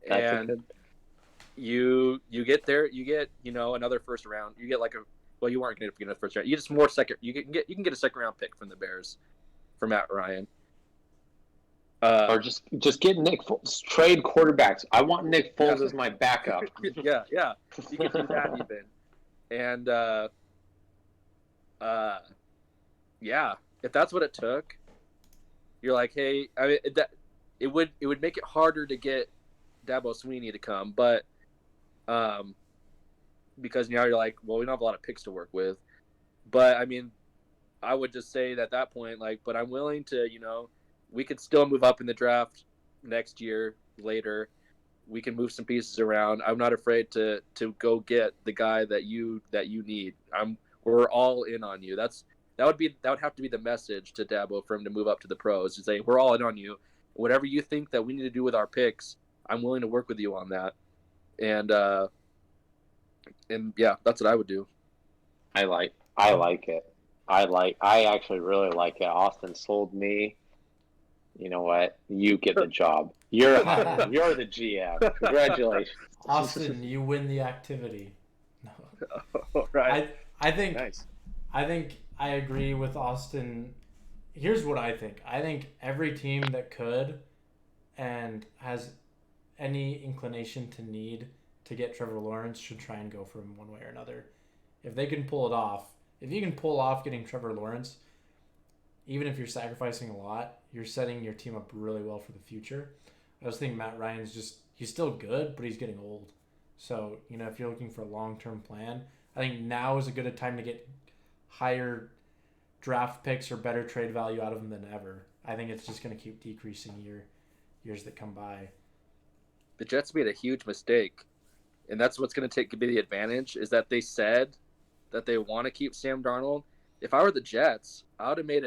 That's and you get another first round. You get you weren't going to get a first round. You just more second. You can get a second round pick from the Bears for Matt Ryan. Or just get Nick Foles. Trade quarterbacks. I want Nick Foles as my backup. yeah, you can do that even. And yeah, if that's what it took, you're like, hey, I mean, it would make it harder to get Dabo Sweeney to come, but because now you're like, well, we don't have a lot of picks to work with. But I mean, I would just say at that point, like, but I'm willing to, we could still move up in the draft next year later. We can move some pieces around. I'm not afraid to go get the guy that you need. We're all in on you. That would have to be the message to Dabo for him to move up to the pros, to say we're all in on you. Whatever you think that we need to do with our picks, I'm willing to work with you on that. And yeah, that's what I would do. I like it. I actually really like it. Austin sold me. You know what? You get the job. You're the GM. Congratulations, Austin. You win the activity. No. All right. I think Nice. I think I agree with Austin. Here's what I think. I think every team that could and has any inclination to need to get Trevor Lawrence should try and go for him one way or another. If they can pull it off, if you can pull off getting Trevor Lawrence, even if you're sacrificing a lot, you're setting your team up really well for the future. I was thinking Matt Ryan's he's still good, but he's getting old. So, if you're looking for a long-term plan, I think now is a good time to get higher draft picks or better trade value out of him than ever. I think it's just going to keep decreasing years that come by. The Jets made a huge mistake, and that's what's going to be the advantage, is that they said that they want to keep Sam Darnold. If I were the Jets, I'd have made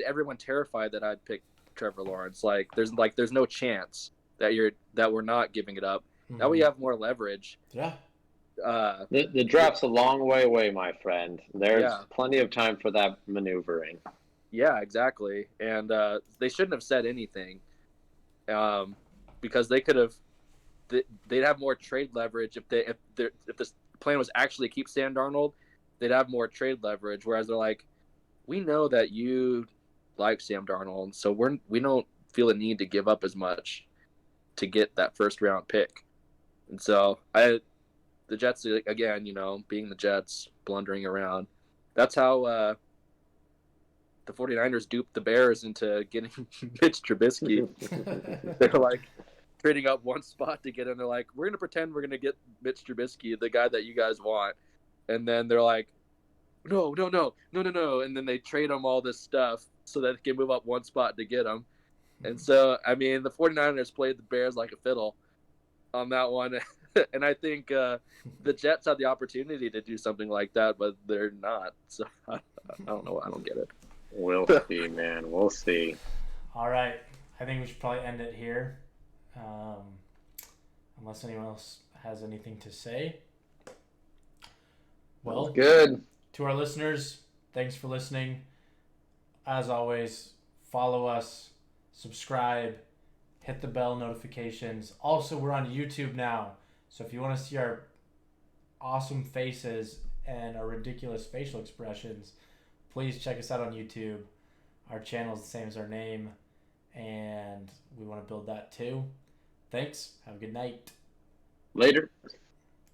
everyone terrified that I'd pick Trevor Lawrence. There's no chance that we're not giving it up. Mm-hmm. Now we have more leverage. Yeah. The draft's a long way away, my friend. There's plenty of time for that maneuvering. Yeah, exactly. And they shouldn't have said anything, because they could have. They'd have more trade leverage if the plan was actually keep Sam Darnold. They'd have more trade leverage. Whereas they're like, we know that you like Sam Darnold, so we don't feel a need to give up as much to get that first round pick. And so the Jets, again, being the Jets, blundering around. That's how the 49ers duped the Bears into getting Mitch Trubisky. They're like trading up one spot to get him. They're like, we're going to pretend we're going to get Mitch Trubisky, the guy that you guys want. And then they're like, no. And then they trade him all this stuff so that they can move up one spot to get him. And so, I mean, the 49ers played the Bears like a fiddle on that one. And I think the Jets had the opportunity to do something like that, but they're not. So I don't know. I don't get it. We'll see, man. We'll see. All right. I think we should probably end it here. Unless anyone else has anything to say. Well, That's good. to our listeners, thanks for listening. As always, follow us, subscribe, hit the bell notifications. Also, we're on YouTube now. So if you want to see our awesome faces and our ridiculous facial expressions, please check us out on YouTube. Our channel is the same as our name, and we want to build that too. Thanks. Have a good night. Later.